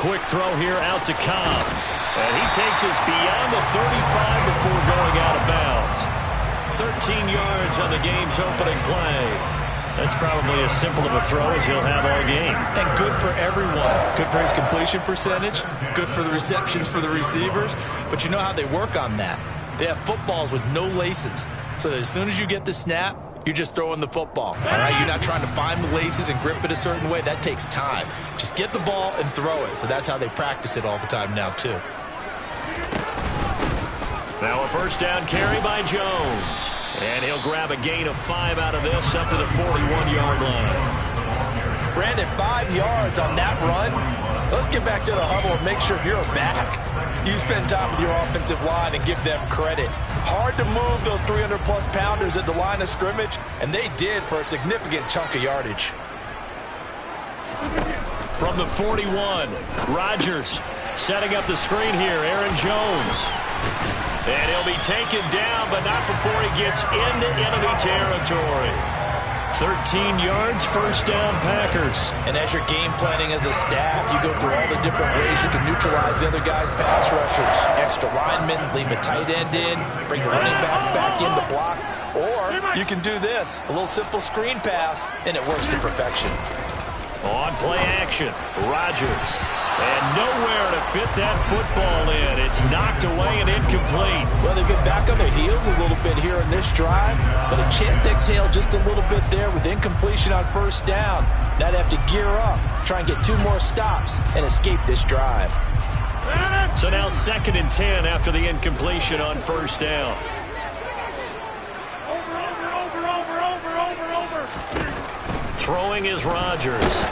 quick throw here out to Cobb. And he takes us beyond the 35 before going out of bounds. 13 yards on the game's opening play. That's probably as simple of a throw as he'll have all game. And good for everyone. Good for his completion percentage. Good for the receptions for the receivers. But you know how they work on that. They have footballs with no laces. So that as soon as you get the snap, you're just throwing the football. All right, you're not trying to find the laces and grip it a certain way. That takes time. Just get the ball and throw it. So that's how they practice it all the time now, too. Now a first down carry by Jones. And he'll grab a gain of 5 out of this up to the 41-yard line. Brandon, 5 yards on that run. Let's get back to the huddle and make sure you're back. You spend time with your offensive line and give them credit. Hard to move those 300-plus pounders at the line of scrimmage, and they did for a significant chunk of yardage. From the 41, Rodgers setting up the screen here. Aaron Jones. And he'll be taken down, but not before he gets into enemy territory. 13 yards, first down, Packers. And as you're game planning as a staff, you go through all the different ways you can neutralize the other guy's pass rushers. Extra linemen, leave a tight end in, bring the running backs back in to block. Or you can do this, a little simple screen pass, and it works to perfection. On play action, Rodgers. And nowhere to fit that football in. It's knocked away and incomplete. Well, they've been back on their heels a little bit here in this drive, but a chance to exhale just a little bit there with incompletion on first down. Now they have to gear up, try and get 2 more stops, and escape this drive. So now 2nd and 10 after the incompletion on first down. Throwing is Rodgers.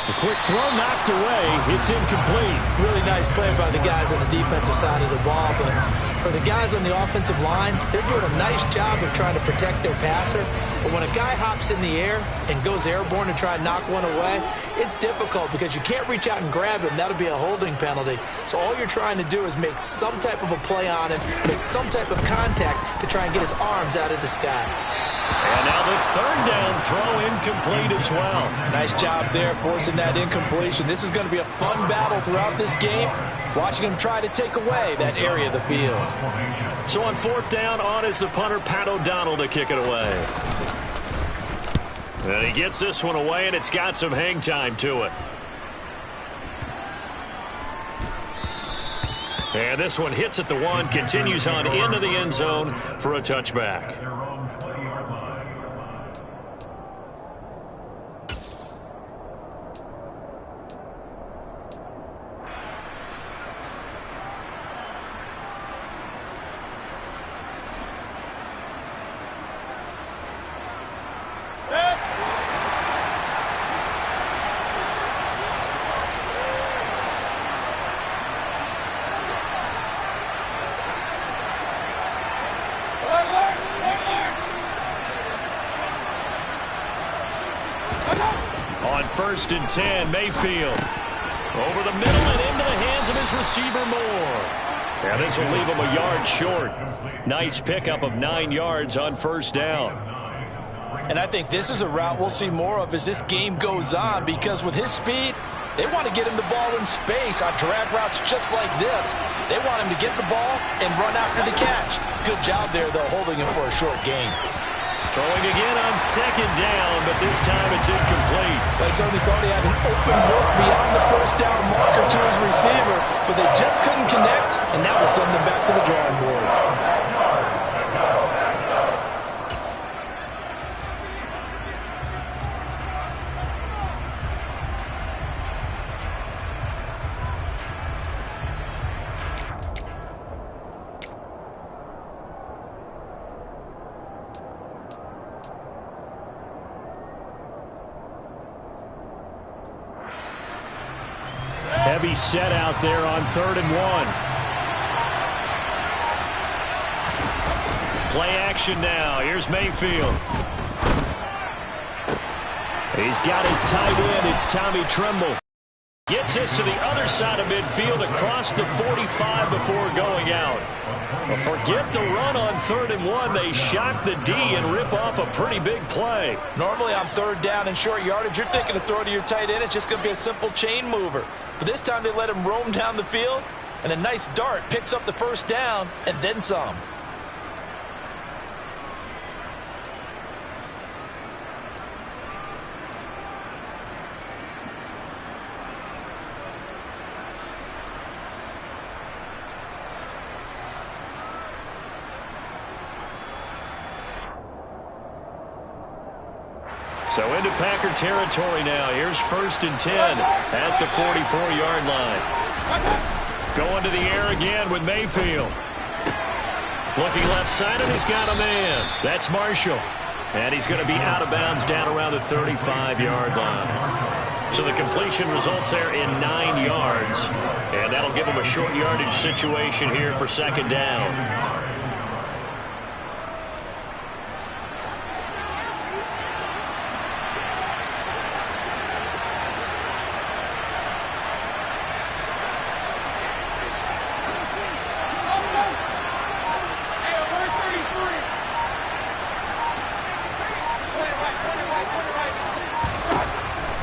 A quick throw knocked away. It's incomplete. Really nice play by the guys on the defensive side of the ball, but for the guys on the offensive line, they're doing a nice job of trying to protect their passer. But when a guy hops in the air and goes airborne to try and knock one away, it's difficult because you can't reach out and grab him. That'll be a holding penalty. So all you're trying to do is make some type of a play on him, make some type of contact to try and get his arms out of the sky. And now the 3rd down throw incomplete as well. Nice job there forcing that incompletion. This is going to be a fun battle throughout this game, watching him try to take away that area of the field. So on 4th down, on is the punter, Pat O'Donnell, to kick it away. And he gets this one away, and it's got some hang time to it. And this one hits at the 1, continues on into the end zone for a touchback. On 1st and 10, Mayfield. Over the middle and into the hands of his receiver, Moore. Yeah, this will leave him a yard short. Nice pickup of 9 yards on first down. And I think this is a route we'll see more of as this game goes on, because with his speed, they want to get him the ball in space on drag routes just like this. They want him to get the ball and run after the catch. Good job there, though, holding him for a short gain. Throwing again on 2nd down, but this time it's incomplete. They certainly thought he had an open look beyond the first down marker to his receiver, but they just couldn't connect, and that will send them back to the drawing board. Heavy set out there on 3rd and 1. Play action now. Here's Mayfield. He's got his tight end. It's Tommy Tremble. Gets this to the other side of midfield across the 45 before going out. But forget the run on 3rd and 1. They shock the D and rip off a pretty big play. Normally on 3rd down and short yardage, you're thinking to throw to your tight end. It's just going to be a simple chain mover. But this time they let him roam down the field, and a nice dart picks up the 1st down and then some. So into Packer territory now. Here's 1st and 10 at the 44-yard line. Going to the air again with Mayfield. Looking left side, and he's got a man. That's Marshall. And he's going to be out of bounds down around the 35-yard line. So the completion results there in 9 yards. And that'll give him a short yardage situation here for 2nd down.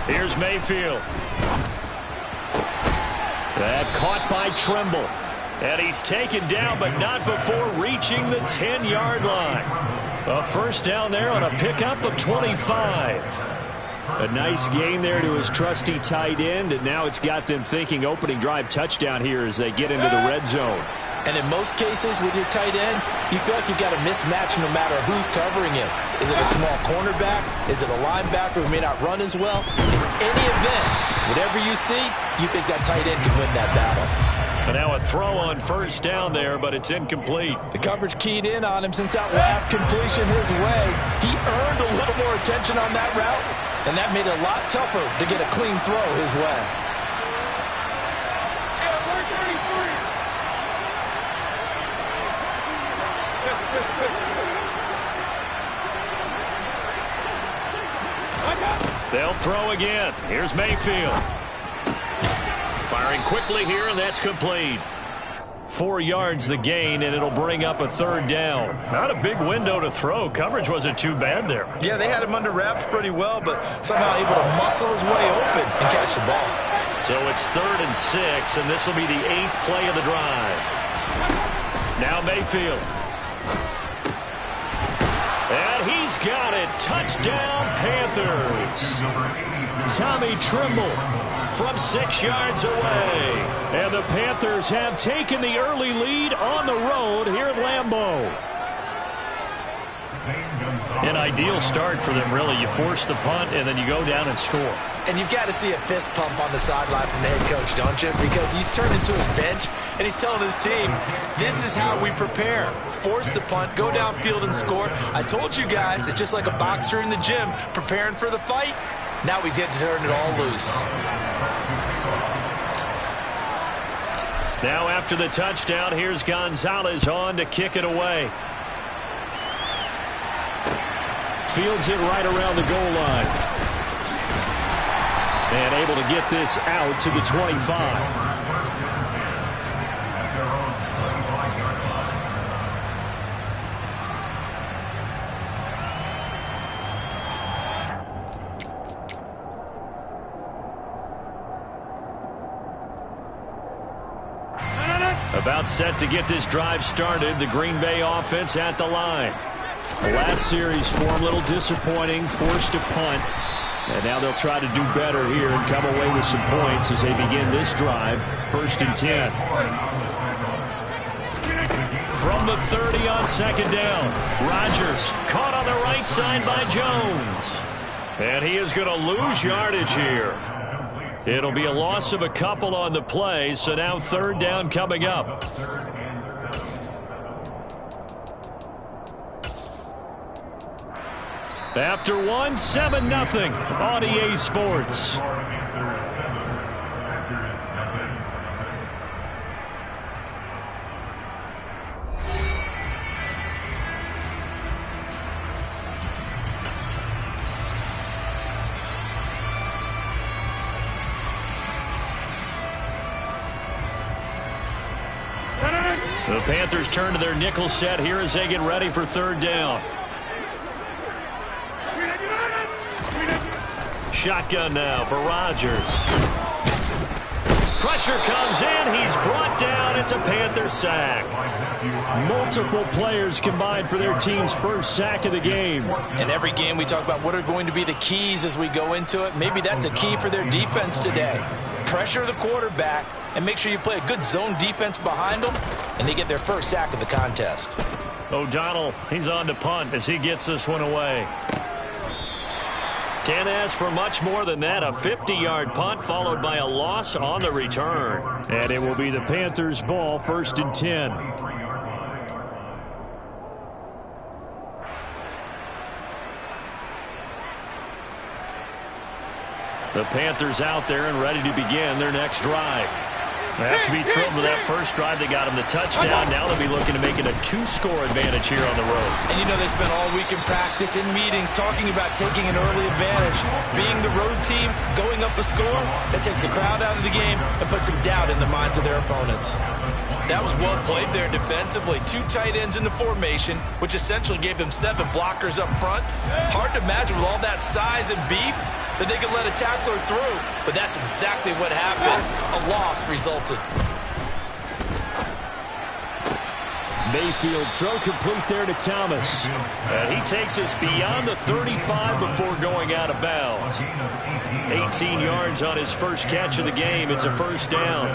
Here's Mayfield. That caught by Tremble. And he's taken down, but not before reaching the 10-yard line. A 1st down there on a pickup of 25. A nice gain there to his trusty tight end, and now it's got them thinking opening drive touchdown here as they get into the red zone. And in most cases with your tight end, you feel like you've got a mismatch no matter who's covering him. Is it a small cornerback? Is it a linebacker who may not run as well? In any event, whatever you see, you think that tight end can win that battle. And now a throw on 1st down there, but it's incomplete. The coverage keyed in on him since that last completion his way. He earned a little more attention on that route, and that made it a lot tougher to get a clean throw his way. They'll throw again. Here's Mayfield. Firing quickly here, and that's complete. 4 yards the gain, and it'll bring up a 3rd down. Not a big window to throw. Coverage wasn't too bad there. Yeah, they had him under wraps pretty well, but somehow able to muscle his way open and catch the ball. So it's 3rd and 6, and this will be the 8th play of the drive. Now Mayfield. And he's got it. Touchdown, Panthers. Tommy Tremble from 6 yards away. And the Panthers have taken the early lead on the road here at Lambeau. An ideal start for them, really. You force the punt, and then you go down and score. And you've got to see a fist pump on the sideline from the head coach, don't you? Because he's turned into his bench, and he's telling his team, this is how we prepare. Force the punt, go downfield and score. I told you guys, it's just like a boxer in the gym preparing for the fight. Now we get to turn it all loose. Now after the touchdown, here's Gonzalez on to kick it away. Fields it right around the goal line. And able to get this out to the 25. About set to get this drive started. The Green Bay offense at the line. The last series for them, a little disappointing, forced a punt. And now they'll try to do better here and come away with some points as they begin this drive. 1st and 10. From the 30 on 2nd down. Rodgers caught on the right side by Jones. And he is going to lose yardage here. It'll be a loss of a couple on the play, so now 3rd down coming up. After one, 7-0 on EA Sports. The Panthers turn to their nickel set here as they get ready for third down. Shotgun now for Rodgers. Pressure comes in. He's brought down. It's a Panther sack. Multiple players combined for their team's first sack of the game. In every game we talk about what are going to be the keys as we go into it. Maybe that's a key for their defense today. Pressure the quarterback and make sure you play a good zone defense behind them, and they get their first sack of the contest. O'Donnell, he's on to punt as he gets this one away. Can't ask for much more than that. A 50-yard punt followed by a loss on the return. And it will be the Panthers' ball, 1st and 10. The Panthers out there and ready to begin their next drive. They have to be thrilled with that first drive. They got them the touchdown. Now they'll be looking to make it a 2-score advantage here on the road. And you know they spent all week in practice, in meetings, talking about taking an early advantage. Being the road team, going up a score, that takes the crowd out of the game and puts some doubt in the minds of their opponents. That was well played there defensively. 2 tight ends in the formation, which essentially gave them 7 blockers up front. Hard to imagine with all that size and beef that they could let a tackler through, but that's exactly what happened. A loss resulted. Mayfield throw complete there to Thomas. And he takes us beyond the 35 before going out of bounds. 18 yards on his first catch of the game. It's a first down.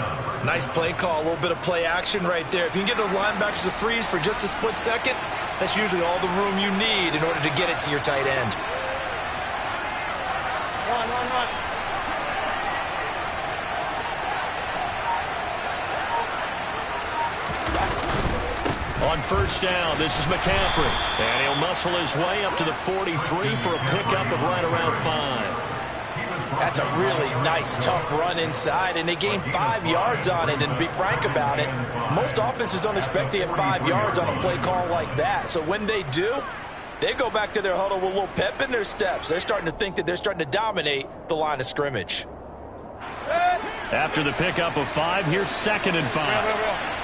Nice play call, a little bit of play action right there. If you can get those linebackers to freeze for just a split second, that's usually all the room you need in order to get it to your tight end. Run. On first down, this is McCaffrey. And he'll muscle his way up to the 43 for a pickup of right around 5. That's a really nice, tough run inside, and they gained 5 yards on it. And to be frank about it, most offenses don't expect to get 5 yards on a play call like that. So when they do, they go back to their huddle with a little pep in their steps. They're starting to think that they're starting to dominate the line of scrimmage. After the pickup of 5, here's 2nd and 5.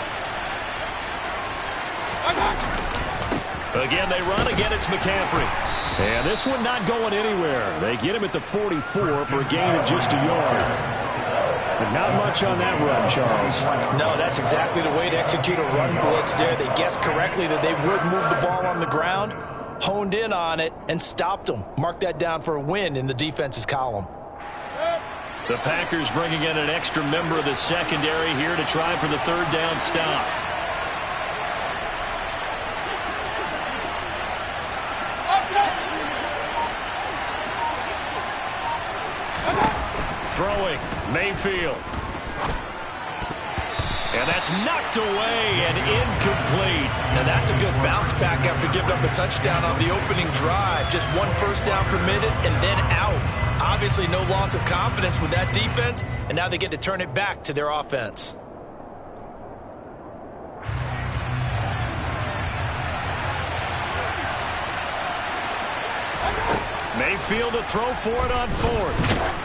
Again, they run. Again, it's McCaffrey. And this one not going anywhere. They get him at the 44 for a gain of just a yard. But not much on that run, Charles. No, that's exactly the way to execute a run blitz there. They guessed correctly that they would move the ball on the ground, honed in on it, and stopped them. Mark that down for a win in the defense's column. The Packers bringing in an extra member of the secondary here to try for the 3rd down stop. Throwing, Mayfield. And that's knocked away and incomplete. Now that's a good bounce back after giving up a touchdown on the opening drive. Just 1 first down permitted and then out. Obviously no loss of confidence with that defense, and now they get to turn it back to their offense. Mayfield to throw for it on 4th.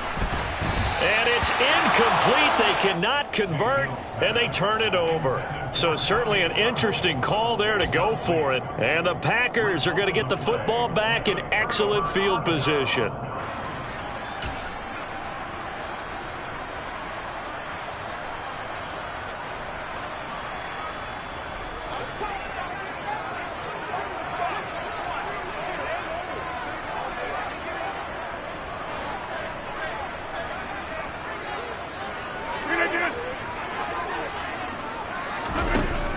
And it's incomplete. They cannot convert, and they turn it over. So certainly an interesting call there to go for it. And the Packers are going to get the football back in excellent field position.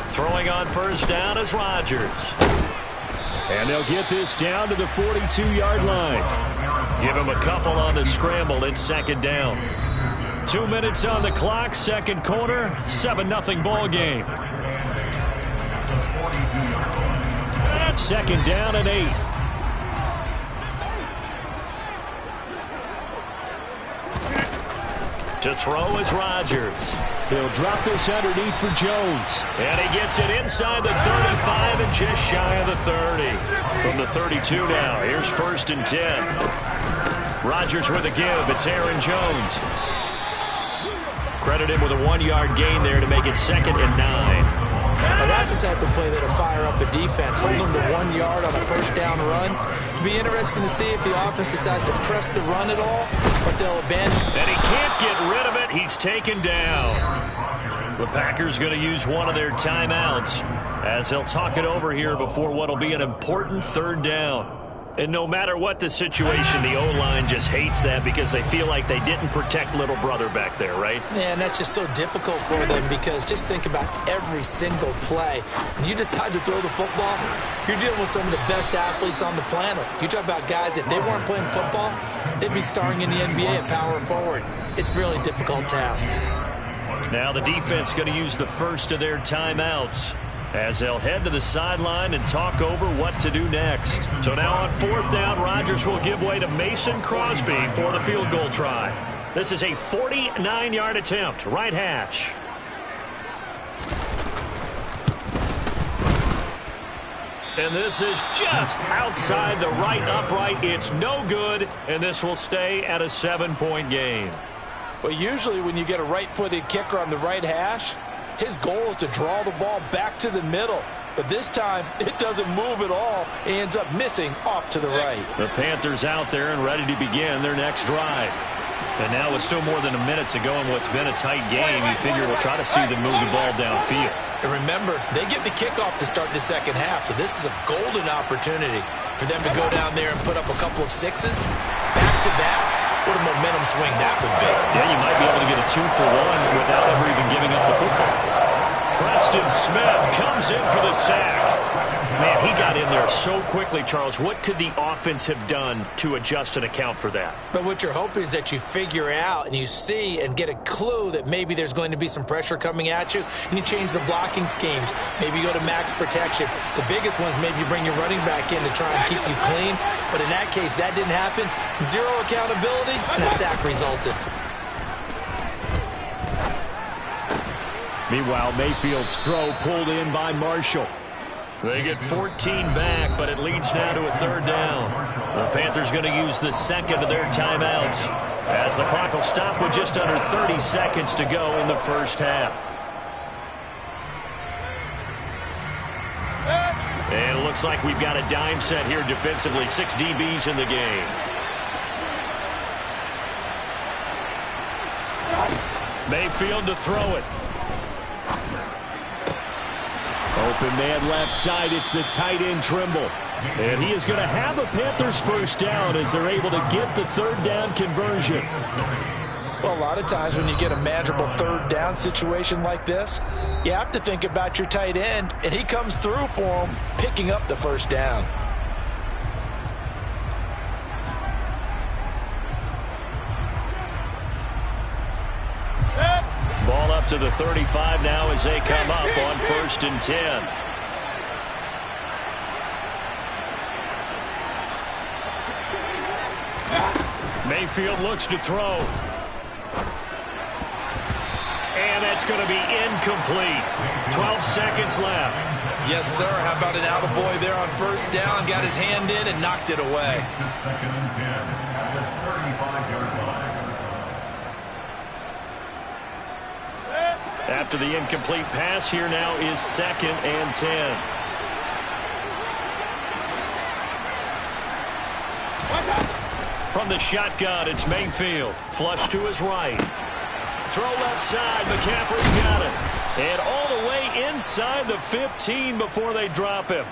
Throwing on first down is Rodgers. And they'll get this down to the 42-yard line. Give him a couple on the scramble. It's 2nd down. 2 minutes on the clock, 2nd quarter, 7-0 ball game. 2nd down and 8. To throw is Rodgers. He'll drop this underneath for Jones. And he gets it inside the 35 and just shy of the 30. From the 32 now, here's 1st and 10. Rodgers with a give. It's Aaron Jones. Credit him with a 1-yard gain there to make it 2nd and 9. Now their defense, holding them to 1 yard on a first down run. It'll be interesting to see if the offense decides to press the run at all, or if they'll abandon. And he can't get rid of it. He's taken down. The Packers going to use one of their timeouts as they'll talk it over here before what will be an important third down. And no matter what the situation, the O-line just hates that because they feel like they didn't protect little brother back there, right? Yeah, and that's just so difficult for them because just think about every single play. When you decide to throw the football, you're dealing with some of the best athletes on the planet. You talk about guys, if they weren't playing football, they'd be starring in the NBA at power forward. It's a really difficult task. Now the defense going to use the first of their timeouts as they'll head to the sideline and talk over what to do next. So now on fourth down, Rodgers will give way to Mason Crosby for the field goal try. This is a 49-yard attempt, right hash. And this is just outside the right upright. It's no good, and this will stay at a 7-point game. But usually when you get a right-footed kicker on the right hash, his goal is to draw the ball back to the middle. But this time, it doesn't move at all. He ends up missing off to the right. The Panthers out there and ready to begin their next drive. And now with still more than a minute to go in what's been a tight game, you figure we'll try to see them move the ball downfield. And remember, they get the kickoff to start the second half, so this is a golden opportunity for them to go down there and put up a couple of sixes back-to-back. What a momentum swing that would be. Yeah, you might be able to get a 2-for-1 without ever even giving up the football. Preston Smith comes in for the sack. Man, he got in there so quickly, Charles. What could the offense have done to adjust and account for that? But what you're hoping is that you figure out and you see and get a clue that maybe there's going to be some pressure coming at you, and you change the blocking schemes. Maybe you go to max protection. The biggest ones, maybe you bring your running back in to try and keep you clean. But in that case, that didn't happen. Zero accountability, and a sack resulted. Meanwhile, Mayfield's throw pulled in by Marshall. They get 14 back, but it leads now to a third down. The Panthers going to use the second of their timeouts as the clock will stop with just under 30 seconds to go in the first half. And it looks like we've got a dime set here defensively. 6 DBs in the game. Mayfield to throw it. Open man left side. It's the tight end Trimble. And he is going to have a Panthers first down as they're able to get the third down conversion. Well, a lot of times when you get a manageable third down situation like this, you have to think about your tight end, and he comes through for him, picking up the first down. Ball up to the 35 now as they come up on 1st and 10. Mayfield looks to throw. And that's going to be incomplete. 12 seconds left. Yes, sir. How about an attaboy there on first down? Got his hand in and knocked it away. After the incomplete pass, here now is 2nd and 10. From the shotgun, it's Mayfield. Flush to his right. Throw left side. McCaffrey's got it. And all the way inside the 15 before they drop him.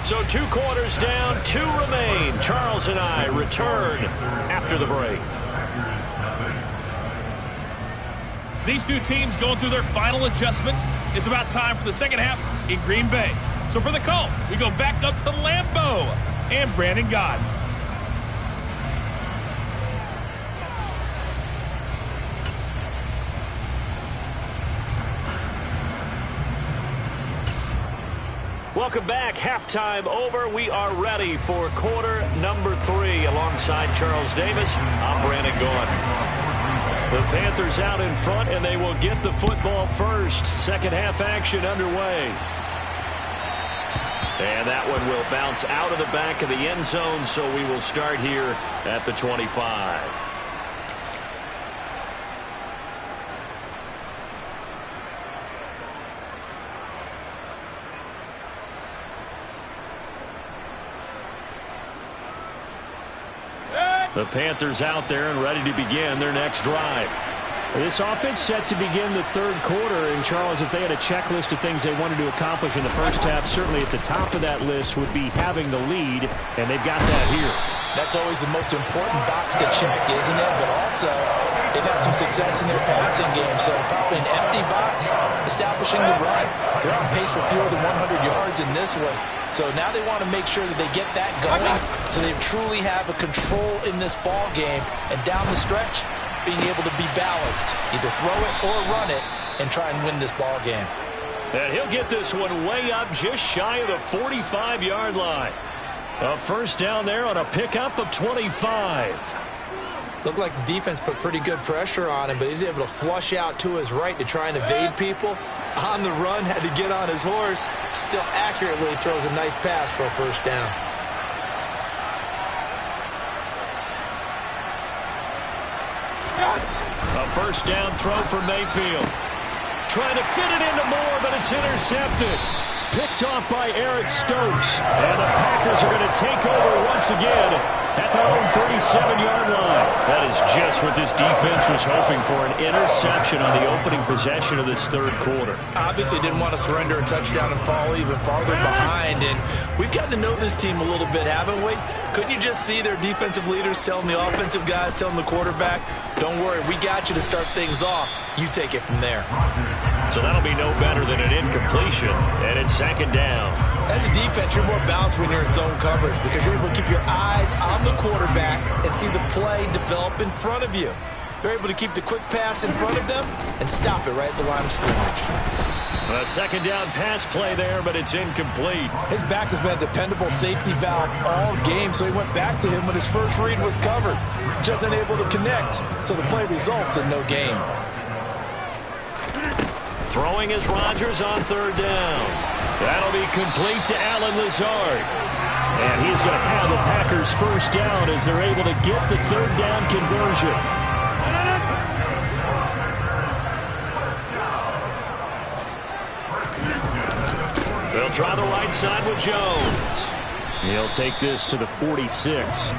So 2 quarters down, 2 remain. Charles and I return after the break. These two teams going through their final adjustments. It's about time for the second half in Green Bay. So for the call, we go back up to Lambeau and Brandon Gott. Welcome back. Halftime over. We are ready for quarter number 3. Alongside Charles Davis, I'm Brandon Gott. The Panthers out in front, and they will get the football first. Second half action underway. And that one will bounce out of the back of the end zone, so we will start here at the 25. The Panthers out there and ready to begin their next drive. This offense set to begin the third quarter. And, Charles, if they had a checklist of things they wanted to accomplish in the first half, certainly at the top of that list would be having the lead, and they've got that here. That's always the most important box to check, isn't it? But also, they've had some success in their passing game, so probably an empty box establishing the run. They're on pace for fewer than 100 yards in this one. So now they want to make sure that they get that going so they truly have a control in this ball game. And down the stretch, being able to be balanced. Either throw it or run it and try and win this ball game. And he'll get this one way up just shy of the 45-yard line. A first down there on a pickup of 25. Looked like the defense put pretty good pressure on him, but he's able to flush out to his right to try and evade people. On the run, had to get on his horse. Still accurately throws a nice pass for a first down. A first down throw for Mayfield. Trying to fit it into Moore, but it's intercepted. Picked off by Eric Stokes. And the Packers are going to take over once again at their own 37-yard line. That is just what this defense was hoping for, an interception on the opening possession of this third quarter. Obviously didn't want to surrender a touchdown and fall even farther behind. And we've gotten to know this team a little bit, haven't we? Couldn't you just see their defensive leaders telling the offensive guys, telling the quarterback, don't worry, we got you to start things off. You take it from there. So that'll be no better than an incompletion, and it's second down. As a defense, you're more balanced when you're in zone coverage because you're able to keep your eyes on the quarterback and see the play develop in front of you. They're able to keep the quick pass in front of them and stop it right at the line of scrimmage. A second down pass play there, but it's incomplete. His back has been a dependable safety valve all game, so he went back to him when his first read was covered. Just unable to connect, so the play results in no gain. Throwing is Rodgers on third down. That'll be complete to Allen Lazard. And he's going to have the Packers first down as they're able to get the third down conversion. They'll try the right side with Jones. He'll take this to the 46.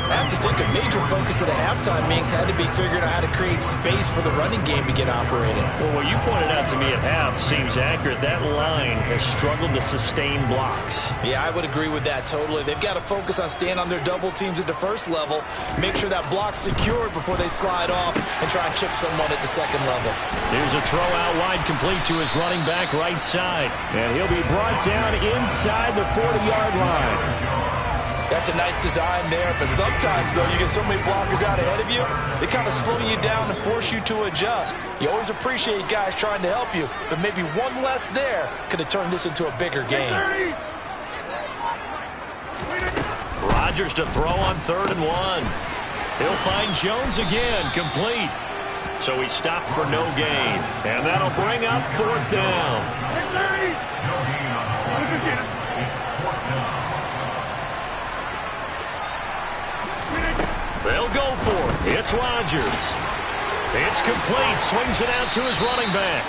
I have to think a major focus of the halftime meetings had to be figuring out how to create space for the running game to get operating. Well, what you pointed out to me at half seems accurate. That line has struggled to sustain blocks. Yeah, I would agree with that totally. They've got to focus on staying on their double teams at the first level, make sure that block's secured before they slide off and try and chip someone at the second level. Here's a throw out wide complete to his running back right side. And he'll be brought down inside the 40-yard line. That's a nice design there, but sometimes, though, you get so many blockers out ahead of you, they kind of slow you down and force you to adjust. You always appreciate guys trying to help you, but maybe one less there could have turned this into a bigger game. Rodgers to throw on 3rd and 1. He'll find Jones again, complete. So he stopped for no gain, and that'll bring up 4th down. They'll go for it. It's Rodgers. It's complete. Swings it out to his running back.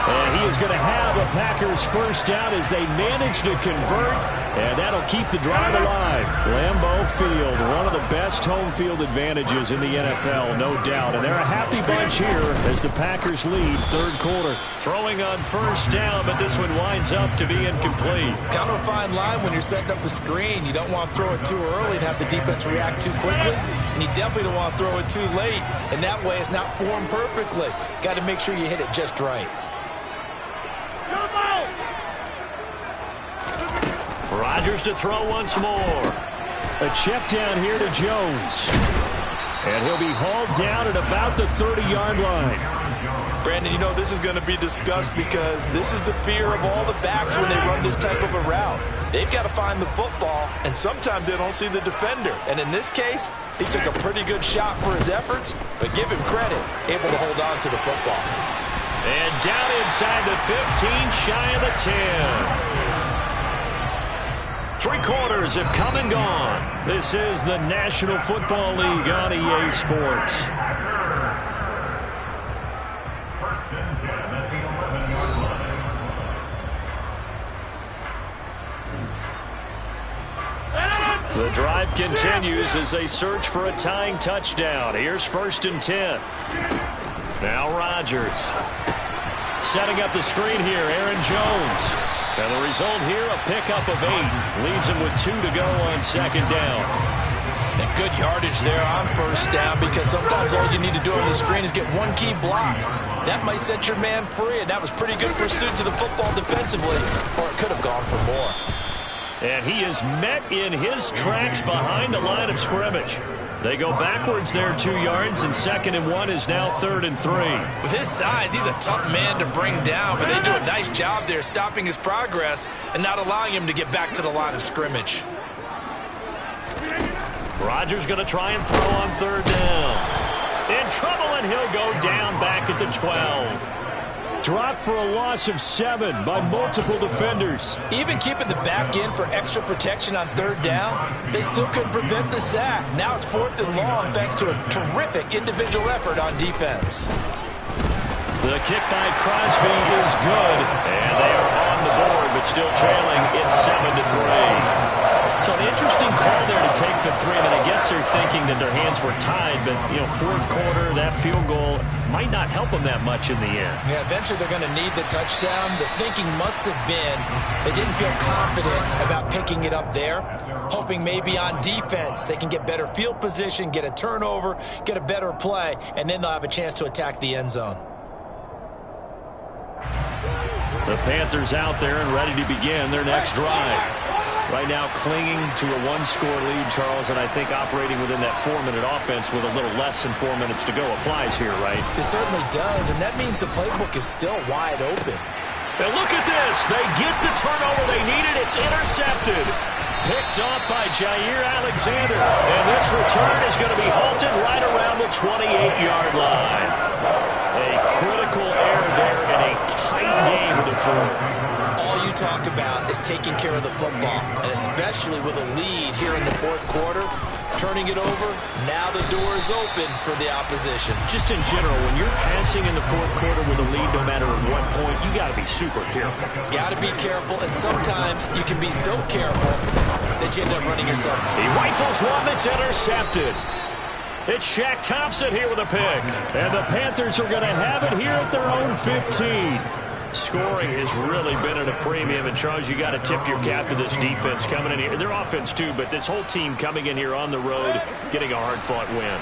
And he is going to have a Packers first down as they manage to convert, and that'll keep the drive alive. Lambeau Field, one of the best home field advantages in the NFL, no doubt. And they're a happy bunch here as the Packers lead 3rd quarter. Throwing on first down, but this one winds up to be incomplete. Kind of a fine line when you're setting up a screen. You don't want to throw it too early and have the defense react too quickly, and you definitely don't want to throw it too late, and that way it's not formed perfectly. Got to make sure you hit it just right. Rodgers to throw once more. A check down here to Jones. And he'll be hauled down at about the 30-yard line. Brandon, you know this is going to be discussed because this is the fear of all the backs when they run this type of a route. They've got to find the football, and sometimes they don't see the defender. And in this case, he took a pretty good shot for his efforts, but give him credit, able to hold on to the football. And down inside the 15, shy of the 10. 3 quarters have come and gone. This is the National Football League on EA Sports. The drive continues as they search for a tying touchdown. Here's 1st and 10. Now Rodgers. Setting up the screen here, Aaron Jones. And the result here, a pickup of 8. Leaves him with 2 to go on 2nd down. And good yardage there on 1st down, because sometimes all you need to do on the screen is get one key block. That might set your man free, and that was pretty good pursuit to the football defensively, or it could have gone for more. And he is met in his tracks behind the line of scrimmage. They go backwards there 2 yards, and 2nd and 1 is now 3rd and 3. With his size, he's a tough man to bring down, but they do a nice job there stopping his progress and not allowing him to get back to the line of scrimmage. Rodgers going to try and throw on 3rd down. In trouble, and he'll go down back at the 12. Dropped for a loss of 7 by multiple defenders. Even keeping the back in for extra protection on 3rd down, they still couldn't prevent the sack. Now it's 4th and long thanks to a terrific individual effort on defense. The kick by Crosby is good, and they are on the board, but still trailing. It's 7-3. So an interesting call there to take the 3. I mean, I guess they're thinking that their hands were tied, but, 4th quarter, that field goal might not help them that much in the end. Yeah, eventually they're going to need the touchdown. The thinking must have been they didn't feel confident about picking it up there, hoping maybe on defense they can get better field position, get a turnover, get a better play, and then they'll have a chance to attack the end zone. The Panthers out there and ready to begin their next drive. Right now clinging to a 1-score lead, Charles, and I think operating within that 4-minute offense with a little less than 4 minutes to go applies here, right? It certainly does, and that means the playbook is still wide open. And look at this. They get the turnover they needed. It's intercepted. Picked off by Jair Alexander. And this return is going to be halted right around the 28-yard line. A critical error there in a tight game in the 4th. All you talk about is taking care of the football, and especially with a lead here in the 4th quarter, turning it over, now the door is open for the opposition. Just in general, when you're passing in the 4th quarter with a lead, no matter at what point, you got to be super careful. Got to be careful, and sometimes you can be so careful that you end up running yourself. He rifles one that's intercepted. It's Shaq Thompson here with a pick. And the Panthers are going to have it here at their own 15. Scoring has really been at a premium, and Charles, you got to tip your cap to this defense coming in here. Their offense too, but this whole team coming in here on the road, getting a hard-fought win.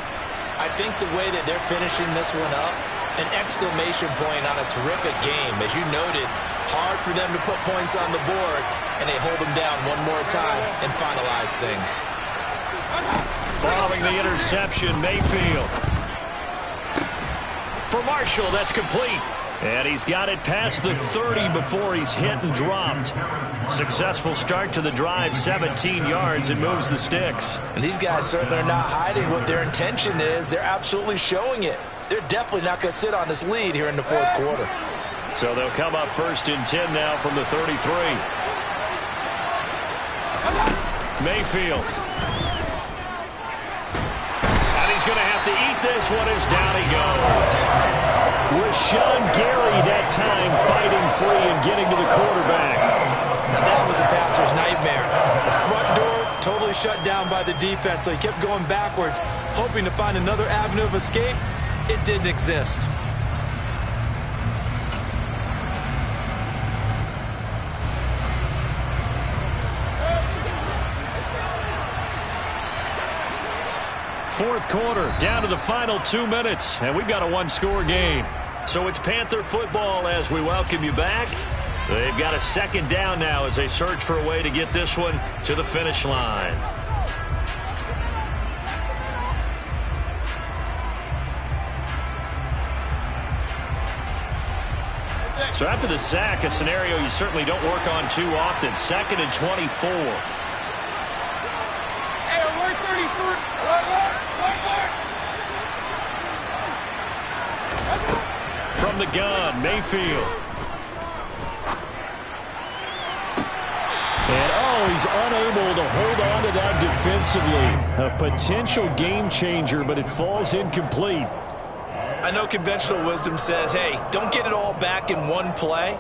I think the way that they're finishing this one up, an exclamation point on a terrific game. As you noted, hard for them to put points on the board, and they hold them down one more time and finalize things. Following the interception, Mayfield. For Marshall, that's complete. And he's got it past the 30 before he's hit and dropped. Successful start to the drive, 17 yards, and moves the sticks. And these guys certainly are not hiding what their intention is. They're absolutely showing it. They're definitely not going to sit on this lead here in the 4th quarter. So they'll come up 1st and 10 now from the 33. Mayfield. And he's going to have to eat this one as down he goes. Rashawn Gary that time fighting free and getting to the quarterback. Now that was a passer's nightmare. The front door totally shut down by the defense, so he kept going backwards, hoping to find another avenue of escape. It didn't exist. Fourth quarter, down to the final 2 minutes, and we've got a 1-score game. So it's Panther football as we welcome you back. They've got a 2nd down now as they search for a way to get this one to the finish line. So after the sack, a scenario you certainly don't work on too often. 2nd and 24. From the gun, Mayfield. And he's unable to hold on to that defensively. A potential game changer, but it falls incomplete. I know conventional wisdom says, hey, don't get it all back in one play.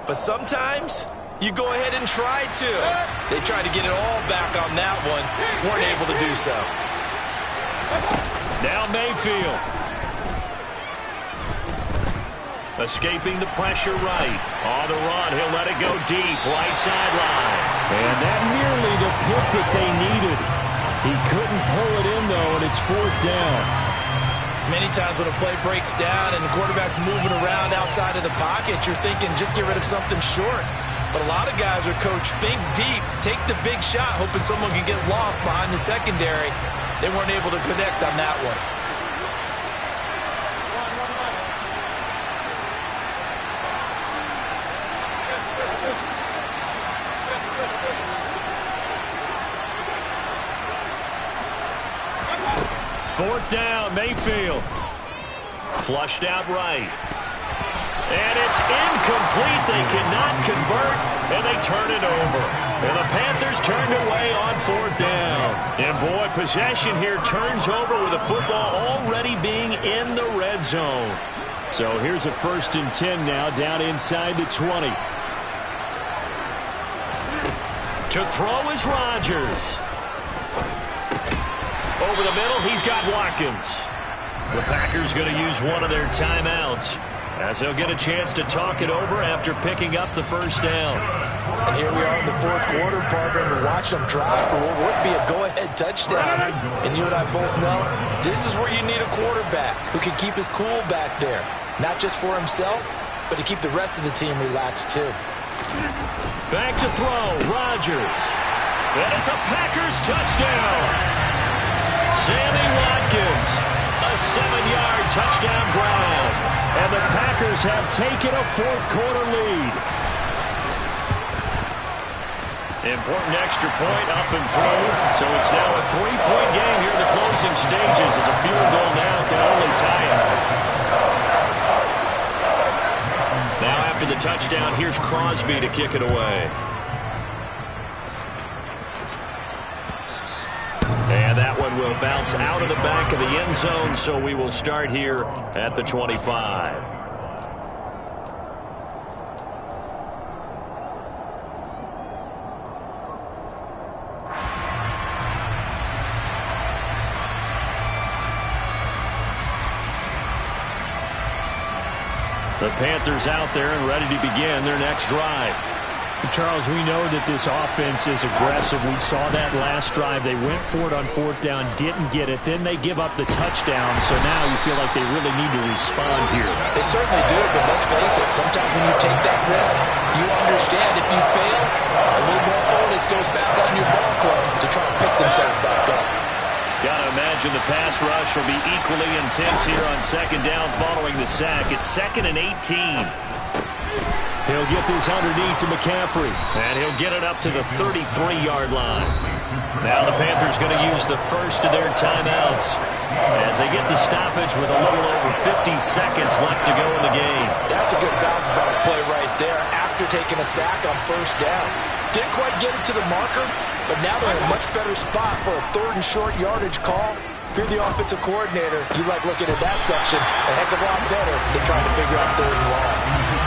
But sometimes you go ahead and try to. They tried to get it all back on that one. Weren't able to do so. Now Mayfield. Escaping the pressure right. On the run, he'll let it go deep. Right sideline. And that nearly the pick that they needed. He couldn't pull it in, though, and it's 4th down. Many times when a play breaks down and the quarterback's moving around outside of the pocket, you're thinking just get rid of something short. But a lot of guys are coached, think deep, take the big shot, hoping someone can get lost behind the secondary. They weren't able to connect on that one. Fourth down, Mayfield. Flushed out right. And it's incomplete. They cannot convert, and they turn it over. And the Panthers turned away on 4th down. And, boy, possession here turns over with the football already being in the red zone. So here's a 1st and 10 now, down inside the 20. To throw is Rodgers. Over the middle, he's got Watkins. The Packers going to use one of their timeouts as they'll get a chance to talk it over after picking up the 1st down. And here we are in the 4th quarter, partner, and we're watching them drive for what would be a go-ahead touchdown. And you and I both know this is where you need a quarterback who can keep his cool back there. Not just for himself, but to keep the rest of the team relaxed too. Back to throw, Rodgers. And it's a Packers touchdown. Sammy Watkins, a 7-yard touchdown grab. And the Packers have taken a 4th quarter lead. Important extra point up and through. So it's now a 3-point game here in the closing stages as a field goal now can only tie it. Now after the touchdown, here's Crosby to kick it away. And that one will bounce out of the back of the end zone, so we will start here at the 25. The Panthers out there and ready to begin their next drive. Charles, we know that this offense is aggressive. We saw that last drive. They went for it on 4th down, didn't get it. Then they give up the touchdown. So now you feel like they really need to respond here. They certainly do, but let's face it. Sometimes when you take that risk, you understand if you fail, a little more onus goes back on your ball club to try to pick themselves back up. Got to imagine the pass rush will be equally intense here on 2nd down following the sack. It's 2nd and 18. He'll get this underneath to McCaffrey. And he'll get it up to the 33-yard line. Now the Panthers going to use the first of their timeouts as they get the stoppage with a little over 50 seconds left to go in the game. That's a good bounce back play right there after taking a sack on 1st down. Didn't quite get it to the marker, but now they're in a much better spot for a 3rd and short yardage call. If you're the offensive coordinator, you like looking at that section a heck of a lot better than trying to figure out 3rd and long.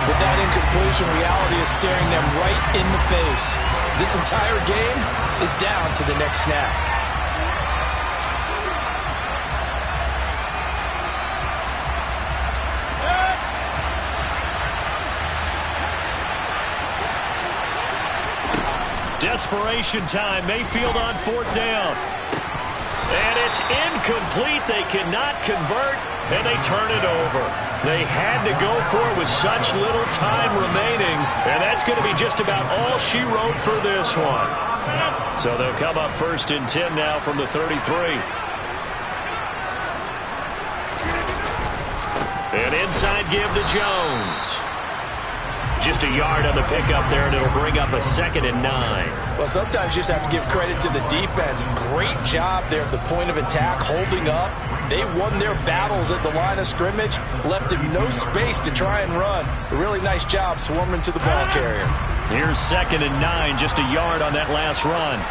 With that incompletion, reality is staring them right in the face. This entire game is down to the next snap. Desperation time. Mayfield on 4th down. And it's incomplete. They cannot convert, and they turn it over. They had to go for it with such little time remaining, and that's going to be just about all she wrote for this one. So they'll come up 1st and 10 now from the 33. An inside give to Jones. Just a yard on the pickup there, and it'll bring up a 2nd and 9. Well, sometimes you just have to give credit to the defense. Great job there at the point of attack, holding up. They won their battles at the line of scrimmage, left him no space to try and run. A really nice job swarming to the ball carrier. Here's 2nd and 9, just a yard on that last run.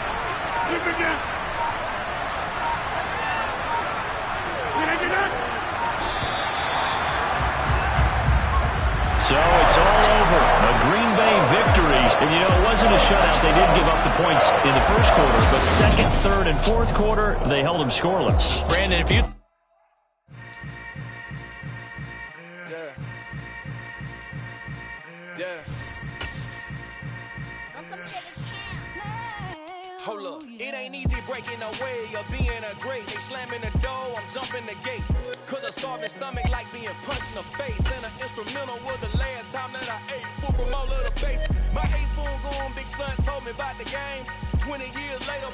So it's all over. A Green Bay victory And, you know, it wasn't a shutout. They did give up the points in the first quarter, but second, third, and fourth quarter, they held them scoreless. Brandon, if you... Hold up, it ain't easy breaking away or being a great. They slamming the door, I'm jumping the gate. Cause a starving stomach like being punched in the face. And an instrumental was the last time that I ate. Food from all of the base. My ace spoon going, big son told me about the game. 20 years later,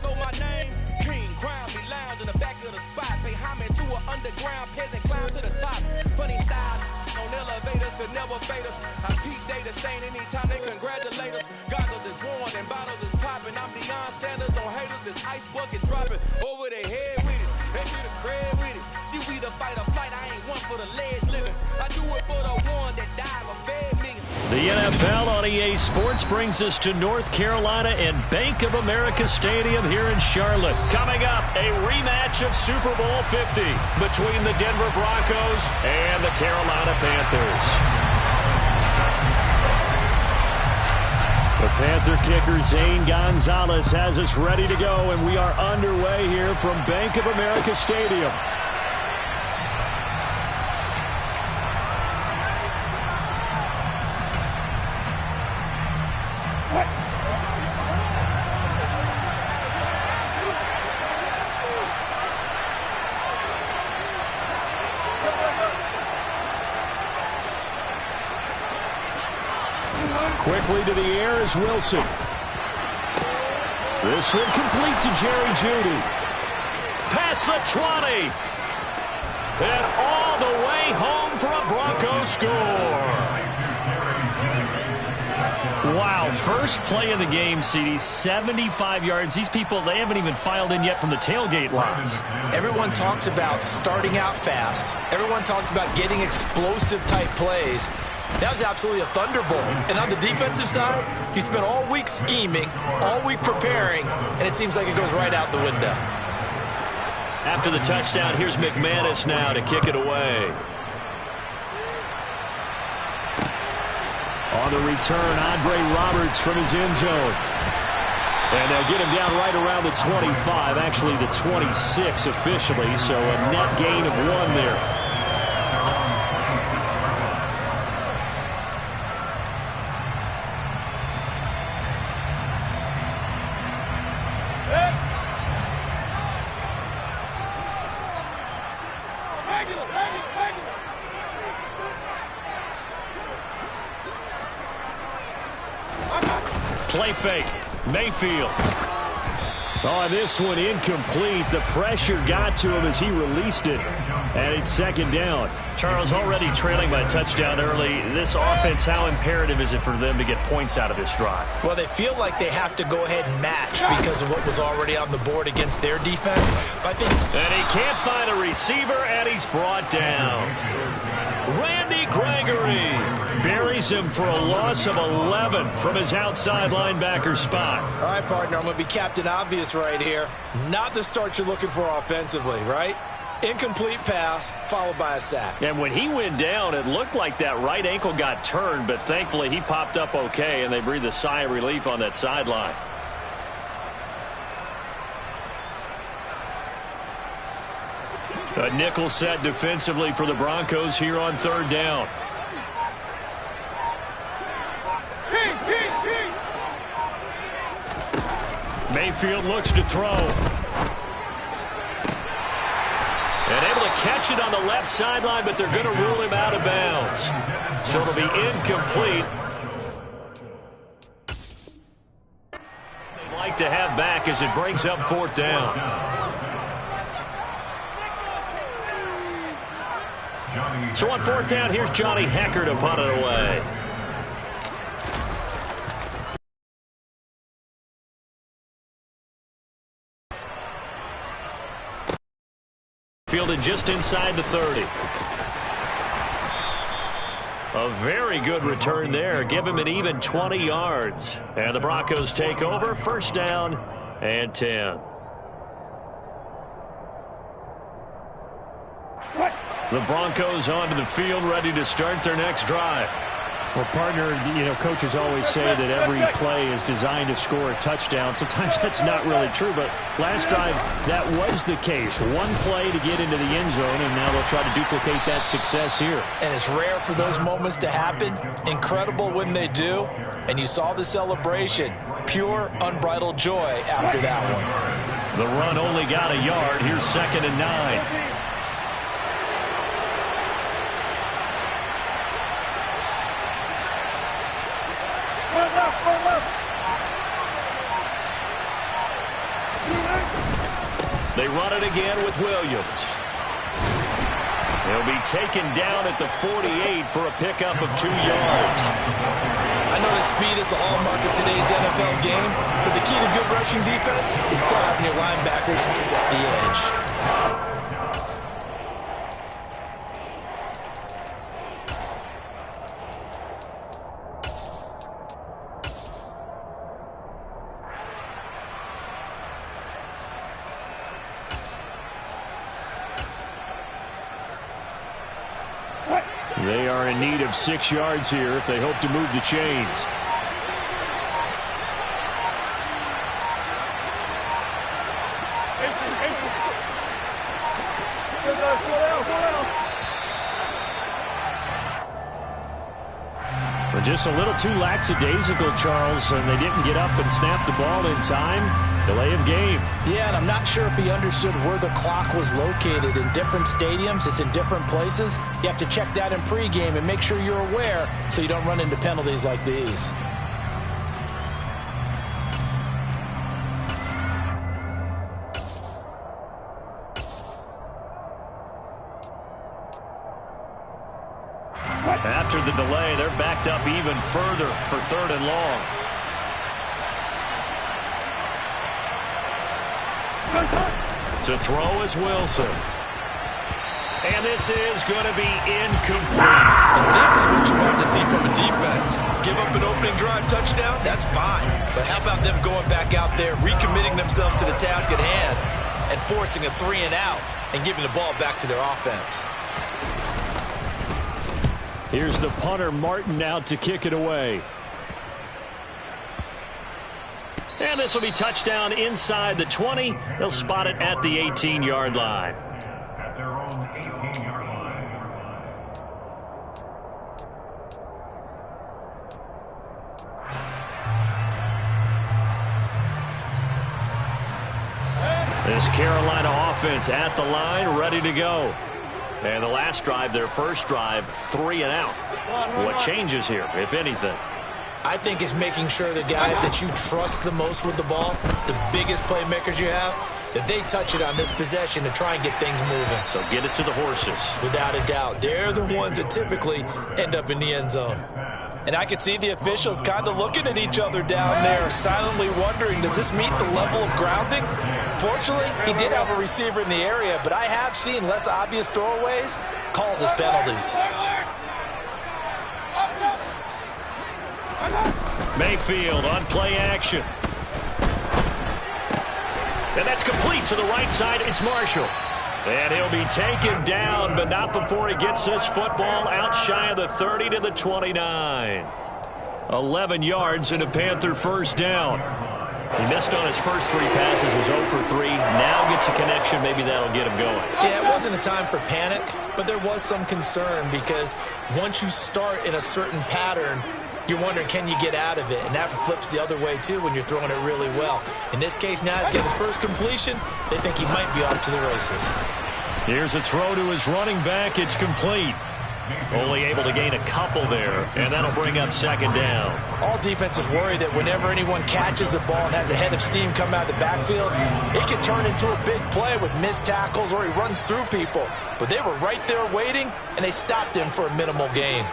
know my name. King, crown me, lounge in the back of the spot. Pay homage to an underground peasant, climb to the top. Funny style, on elevators could never fade us. I peak data stain anytime they congratulate us. Goggles is worn and bottles is popping. I'm Deion Sanders on haters, this ice bucket dropping over their head with it. They should have cred with it. You either fight or flight, I ain't one for the legs living. I do it for the one that died or fed millions. The NFL on EA Sports brings us to North Carolina and Bank of America Stadium here in Charlotte. Coming up, a rematch of Super Bowl 50 between the Denver Broncos and the Carolina Panthers. The Panther kicker Zane Gonzalez has us ready to go, and we are underway here from Bank of America Stadium. Quickly to the air is Wilson. This one complete to Jerry Jeudy. Past the 20. And all the way home for a Broncos score. Wow, first play of the game, CD, 75 yards. These people, they haven't even filed in yet from the tailgate lines. Everyone talks about starting out fast. Everyone talks about getting explosive-type plays. That was absolutely a thunderbolt. And on the defensive side, you spent all week scheming, all week preparing, and it seems like it goes right out the window. After the touchdown, here's McManus now to kick it away. On the return, Andre Roberts from his end zone. And they'll get him down right around the 25, actually the 26 officially, so a net gain of 1 there. Play fake. Mayfield. Oh, this one incomplete. The pressure got to him as he released it. And it's second down. Charles, already trailing by a touchdown early. This offense, how imperative is it for them to get points out of this drive? Well, they feel like they have to go ahead and match because of what was already on the board against their defense. But I think... And he can't find a receiver, and he's brought down. Randy Gregory buries him for a loss of 11 from his outside linebacker spot. All right, partner, I'm going to be Captain Obvious right here. Not the start you're looking for offensively, right? Incomplete pass, followed by a sack. And when he went down, it looked like that right ankle got turned, but thankfully he popped up okay, and they breathed a sigh of relief on that sideline. A nickel set defensively for the Broncos here on third down. Mayfield looks to throw. And able to catch it on the left sideline, but they're going to rule him out of bounds. So it'll be incomplete. They'd like to have back as it brings up fourth down. So on fourth down, here's Johnny Hekker to punt it away. Fielded just inside the 30. A very good return there. Give him an even 20 yards. And the Broncos take over. First down and 10. The Broncos onto the field, ready to start their next drive. Well, partner, coaches always say that every play is designed to score a touchdown. Sometimes that's not really true, but last drive, that was the case. One play to get into the end zone, and now they'll try to duplicate that success here. And it's rare for those moments to happen. Incredible when they do. And you saw the celebration. Pure, unbridled joy after that one. The run only got a yard. Here's 2nd and 9. They run it again with Williams. He'll be taken down at the 48 for a pickup of 2 yards. I know that speed is the hallmark of today's NFL game, but the key to good rushing defense is still having your linebackers set the edge. They are in need of 6 yards here if they hope to move the chains. But just a little too lackadaisical, Charles, and they didn't get up and snap the ball in time. Delay of game. Yeah, and I'm not sure if he understood where the clock was located. In different stadiums, it's in different places. You have to check that in pregame and make sure you're aware so you don't run into penalties like these. After the delay, they're backed up even further for 3rd and long. To throw is Wilson. And this is going to be incomplete. And this is what you want to see from a defense. Give up an opening drive touchdown, that's fine. But how about them going back out there, recommitting themselves to the task at hand, and forcing a 3-and-out and giving the ball back to their offense. Here's the punter, Martin, out to kick it away. And this will be touchdown inside the 20. They'll spot it at the 18-yard line. At their own 18-yard line. This Carolina offense at the line, ready to go. And the last drive, their first drive, 3-and-out. What changes here, if anything? I think it's making sure the guys that you trust the most with the ball, the biggest playmakers you have, that they touch it on this possession to try and get things moving. So get it to the horses. Without a doubt. They're the ones that typically end up in the end zone. And I could see the officials kind of looking at each other down there, silently wondering, does this meet the level of grounding? Fortunately, he did have a receiver in the area, but I have seen less obvious throwaways called as penalties. Mayfield on play action. And that's complete to the right side. It's Marshall. And he'll be taken down, but not before he gets this football out shy of the 30 to the 29. 11 yards and a Panther first down. He missed on his first 3 passes, was 0 for 3. Now gets a connection. Maybe that'll get him going. Yeah, it wasn't a time for panic, but there was some concern because once you start in a certain pattern, you're wondering, can you get out of it? And that flips the other way, too, when you're throwing it really well. In this case, now he's getting his first completion. They think he might be off to the races. Here's a throw to his running back. It's complete. Only able to gain a couple there, and that'll bring up 2nd down. All defenses worry that whenever anyone catches the ball and has a head of steam come out of the backfield, it can turn into a big play with missed tackles or he runs through people. But they were right there waiting, and they stopped him for a minimal gain.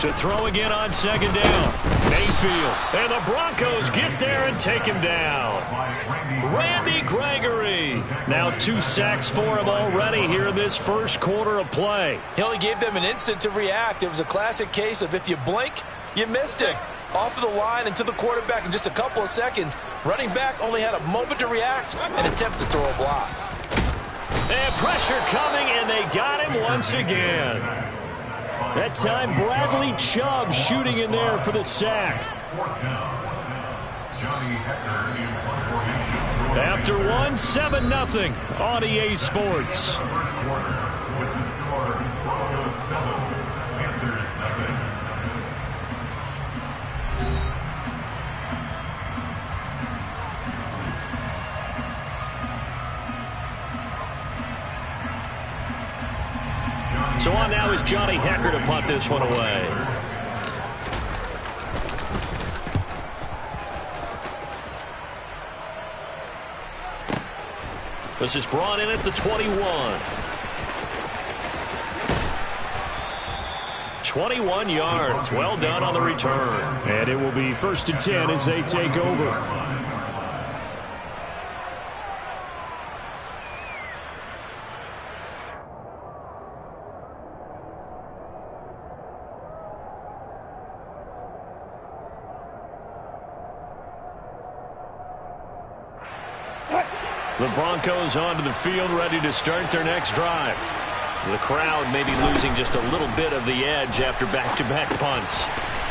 To throw again on 2nd down. Mayfield. And the Broncos get there and take him down. Randy Gregory. Now 2 sacks for him already here in this first quarter of play. He only gave them an instant to react. It was a classic case of if you blink, you missed him. Off of the line and to the quarterback in just a couple of seconds. Running back only had a moment to react and attempt to throw a block. And pressure coming, and they got him once again. That time, Bradley Chubb shooting in there for the sack. After one, 7-0 on EA Sports. So on now is Johnny Hecker to punt this one away. This is brought in at the 21. 21 yards. Well done on the return. And it will be 1st and 10 as they take over. The Broncos onto the field, ready to start their next drive. The crowd may be losing just a little bit of the edge after back-to-back punts.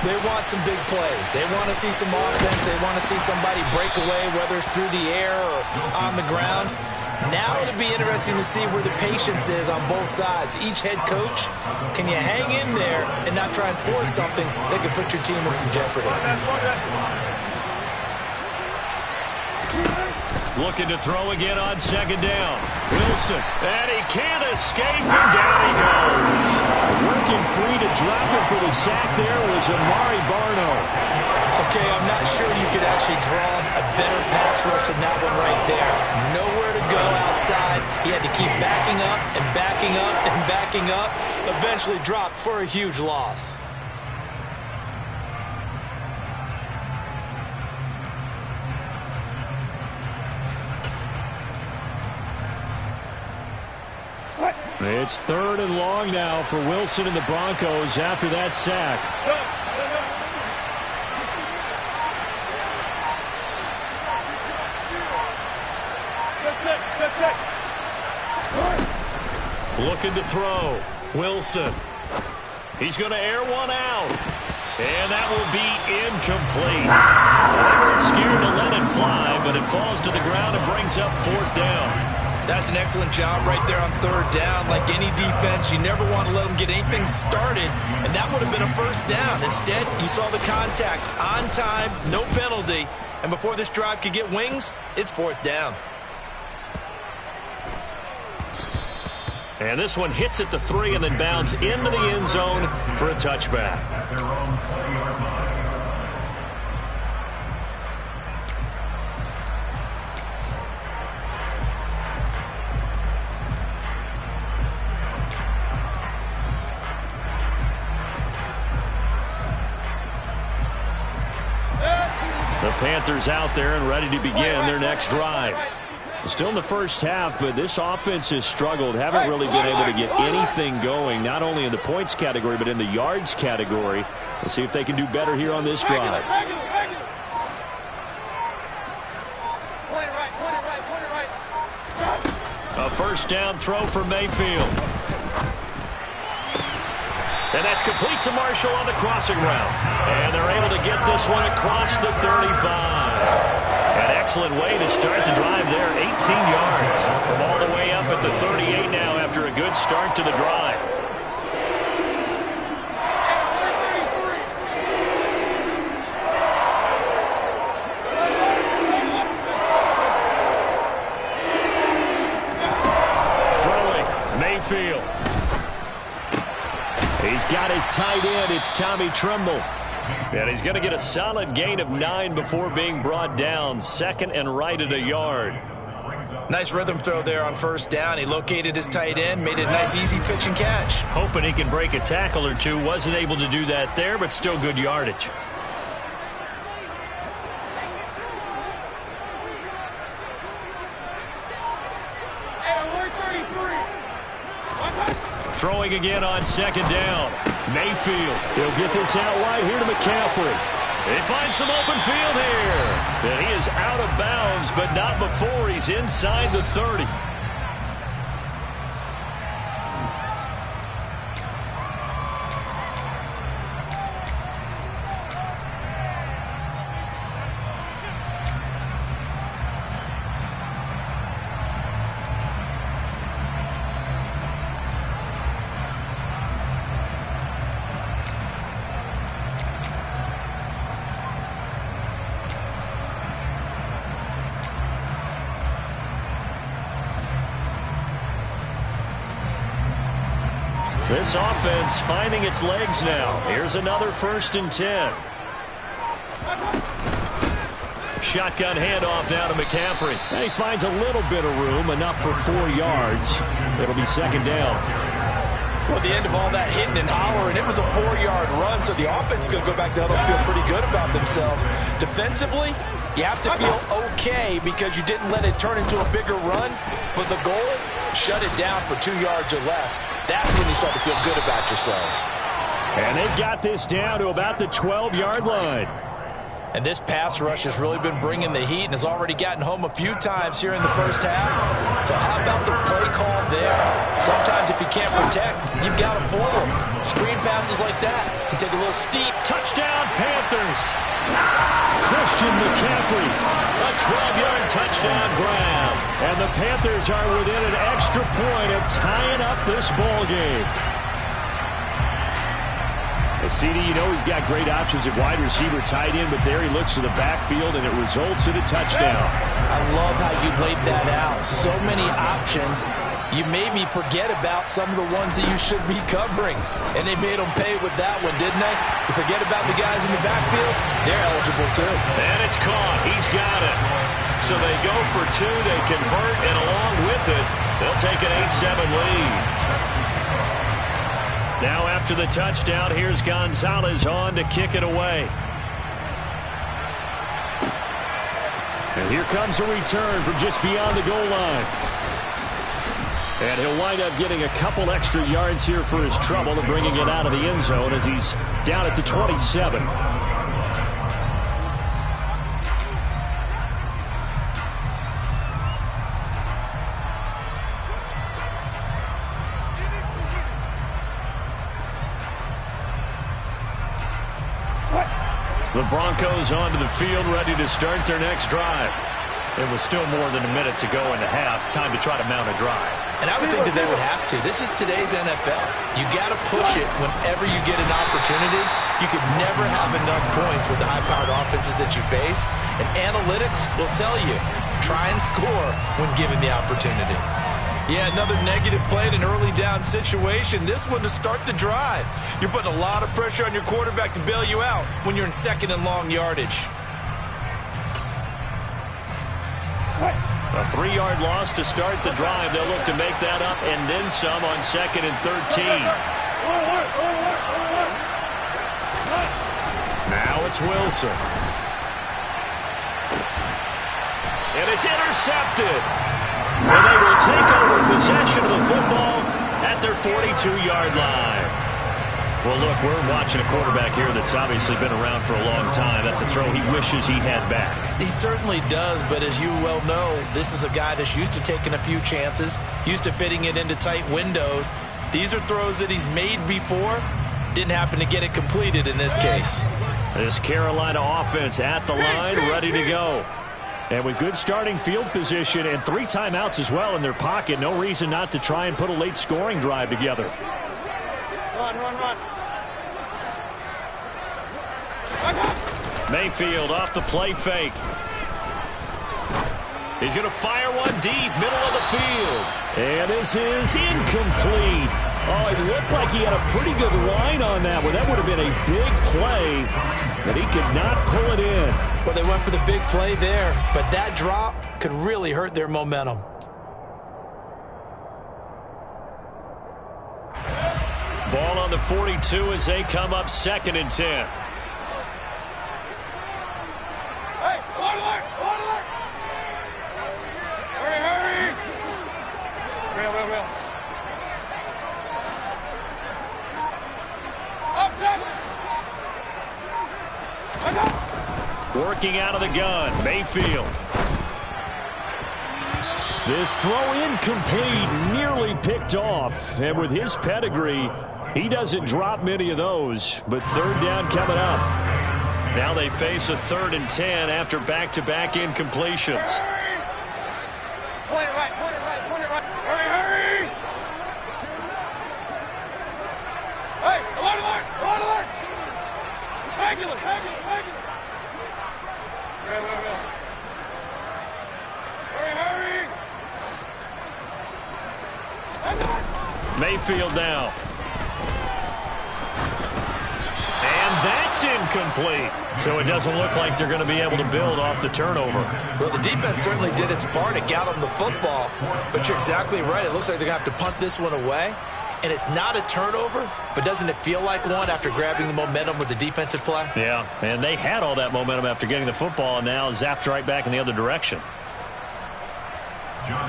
They want some big plays. They want to see some offense. They want to see somebody break away, whether it's through the air or on the ground. Now it'll be interesting to see where the patience is on both sides. Each head coach, can you hang in there and not try and force something that could put your team in some jeopardy? Looking to throw again on 2nd down. Wilson, and he can't escape, and down he goes. Working free to drop him for the sack there was Amari Barno. Okay, I'm not sure you could actually draw a better pass rush than that one right there. Nowhere to go outside. He had to keep backing up and backing up and backing up. Eventually dropped for a huge loss. It's 3rd and long now for Wilson and the Broncos after that sack. Looking to throw. Wilson. He's going to air one out. And that will be incomplete. They weren't scared to let it fly, but it falls to the ground and brings up 4th down. That's an excellent job right there on 3rd down. Like any defense, you never want to let them get anything started, and that would have been a 1st down. Instead, you saw the contact on time, no penalty, and before this drive could get wings, it's 4th down. And this one hits at the 3 and then bounds into the end zone for a touchback. The Panthers out there and ready to begin their next drive. Still in the first half, but this offense has struggled. Haven't really been able to get anything going, not only in the points category, but in the yards category. Let's see if they can do better here on this drive. A 1st down throw for Mayfield. And that's complete to Marshall on the crossing route. And they're able to get this one across the 35. An excellent way to start the drive there, 18 yards from all the way up at the 38 now after a good start to the drive. Throwing, Mayfield. He's got his tight end. It's Tommy Tremble. And he's going to get a solid gain of 9 before being brought down. 2nd and right at a yard. Nice rhythm throw there on 1st down. He located his tight end, made it a nice easy pitch and catch. Hoping he can break a tackle or two. Wasn't able to do that there, but still good yardage. Throwing again on 2nd down. Mayfield. He'll get this out wide here to McCaffrey. He finds some open field here. And he is out of bounds, but not before he's inside the 30. This offense finding its legs now. Here's another 1st and 10. Shotgun handoff now to McCaffrey. And he finds a little bit of room, enough for 4 yards. It'll be 2nd down. Well, the end of all that hitting and hollering, it was a 4-yard run, so the offense is going to go back there and feel pretty good about themselves. Defensively, you have to feel okay because you didn't let it turn into a bigger run, but the goal, shut it down for 2 yards or less. That's when you start to feel good about yourselves. And they've got this down to about the 12-yard line. And this pass rush has really been bringing the heat and has already gotten home a few times here in the first half. So how about the play call there? Sometimes if you can't protect, you've got to pull them. Screen passes like that can take a little steep. Touchdown, Panthers. Christian McCaffrey. A 12-yard touchdown grab. And the Panthers are within an extra point of tying up this ball game. CD, you know he's got great options at wide receiver, tight end, but there he looks to the backfield, and it results in a touchdown. I love how you laid that out. So many options. You made me forget about some of the ones that you should be covering. And they made them pay with that one, didn't they? You forget about the guys in the backfield, they're eligible too. And it's caught. He's got it. So they go for 2, they convert, and along with it, they'll take an 8-7 lead. Now after the touchdown, here's Gonzalez on to kick it away. And here comes a return from just beyond the goal line. And he'll wind up getting a couple extra yards here for his trouble and bringing it out of the end zone as he's down at the 27. The Broncos onto the field, ready to start their next drive. It was still more than a minute to go in the half. Time to try to mount a drive. And I would think that they would have to. This is today's NFL. You got to push it whenever you get an opportunity. You could never have enough points with the high-powered offenses that you face. And analytics will tell you, try and score when given the opportunity. Yeah, another negative play in an early down situation. This one to start the drive. You're putting a lot of pressure on your quarterback to bail you out when you're in 2nd and long yardage. A 3-yard loss to start the drive. They'll look to make that up and then some on 2nd and 13. Now it's Wilson. And it's intercepted. And they will take over possession of the football at their 42-yard line. Well, look, we're watching a quarterback here that's obviously been around for a long time. That's a throw he wishes he had back. He certainly does, but as you well know, this is a guy that's used to taking a few chances, used to fitting it into tight windows. These are throws that he's made before. Didn't happen to get it completed in this case. This Carolina offense at the line, ready to go. And with good starting field position and 3 timeouts as well in their pocket, no reason not to try and put a late scoring drive together. Run. Mayfield off the play fake. He's going to fire one deep, middle of the field. And this is incomplete. Oh, it looked like he had a pretty good line on that one. That would have been a big play, but he could not pull it in. Well, they went for the big play there, but that drop could really hurt their momentum. Ball on the 42 as they come up 2nd and 10. Working out of the gun, Mayfield. This throw incomplete, nearly picked off. And with his pedigree, he doesn't drop many of those. But 3rd down coming up. Now they face a 3rd and 10 after back-to-back incompletions. Point it right. Hurry! Hey, alert! Regular. Hurry! Mayfield now. That's incomplete. So it doesn't look like they're going to be able to build off the turnover. Well, the defense certainly did its part. It got them the football. But you're exactly right. It looks like they're going to have to punt this one away. And it's not a turnover, but doesn't it feel like one after grabbing the momentum with the defensive play? Yeah, and they had all that momentum after getting the football and now zapped right back in the other direction.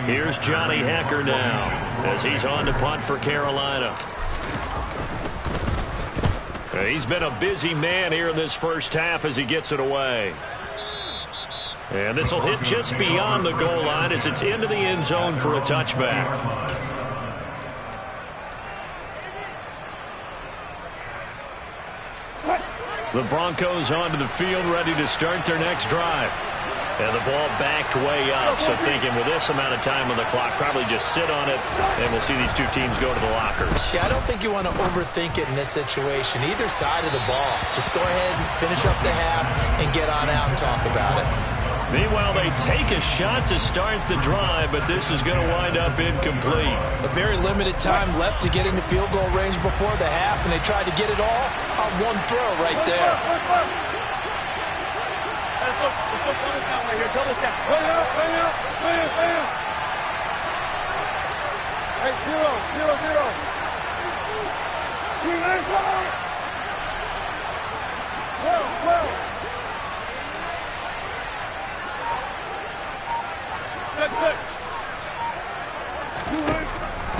Here's Johnny Hacker now as he's on to punt for Carolina. He's been a busy man here in this first half as he gets it away. And this will hit just beyond the goal line as it's into the end zone for a touchback. The Broncos onto the field, ready to start their next drive. And the ball backed way up, so thinking with this amount of time on the clock, probably just sit on it, and we'll see these two teams go to the lockers. Yeah, I don't think you want to overthink it in this situation. Either side of the ball. Just go ahead and finish up the half and get on out and talk about it. Meanwhile, they take a shot to start the drive, but this is going to wind up incomplete. A very limited time left to get into field goal range before the half, and they tried to get it all on one throw right there. Hey, 0-0-0. Well. Good.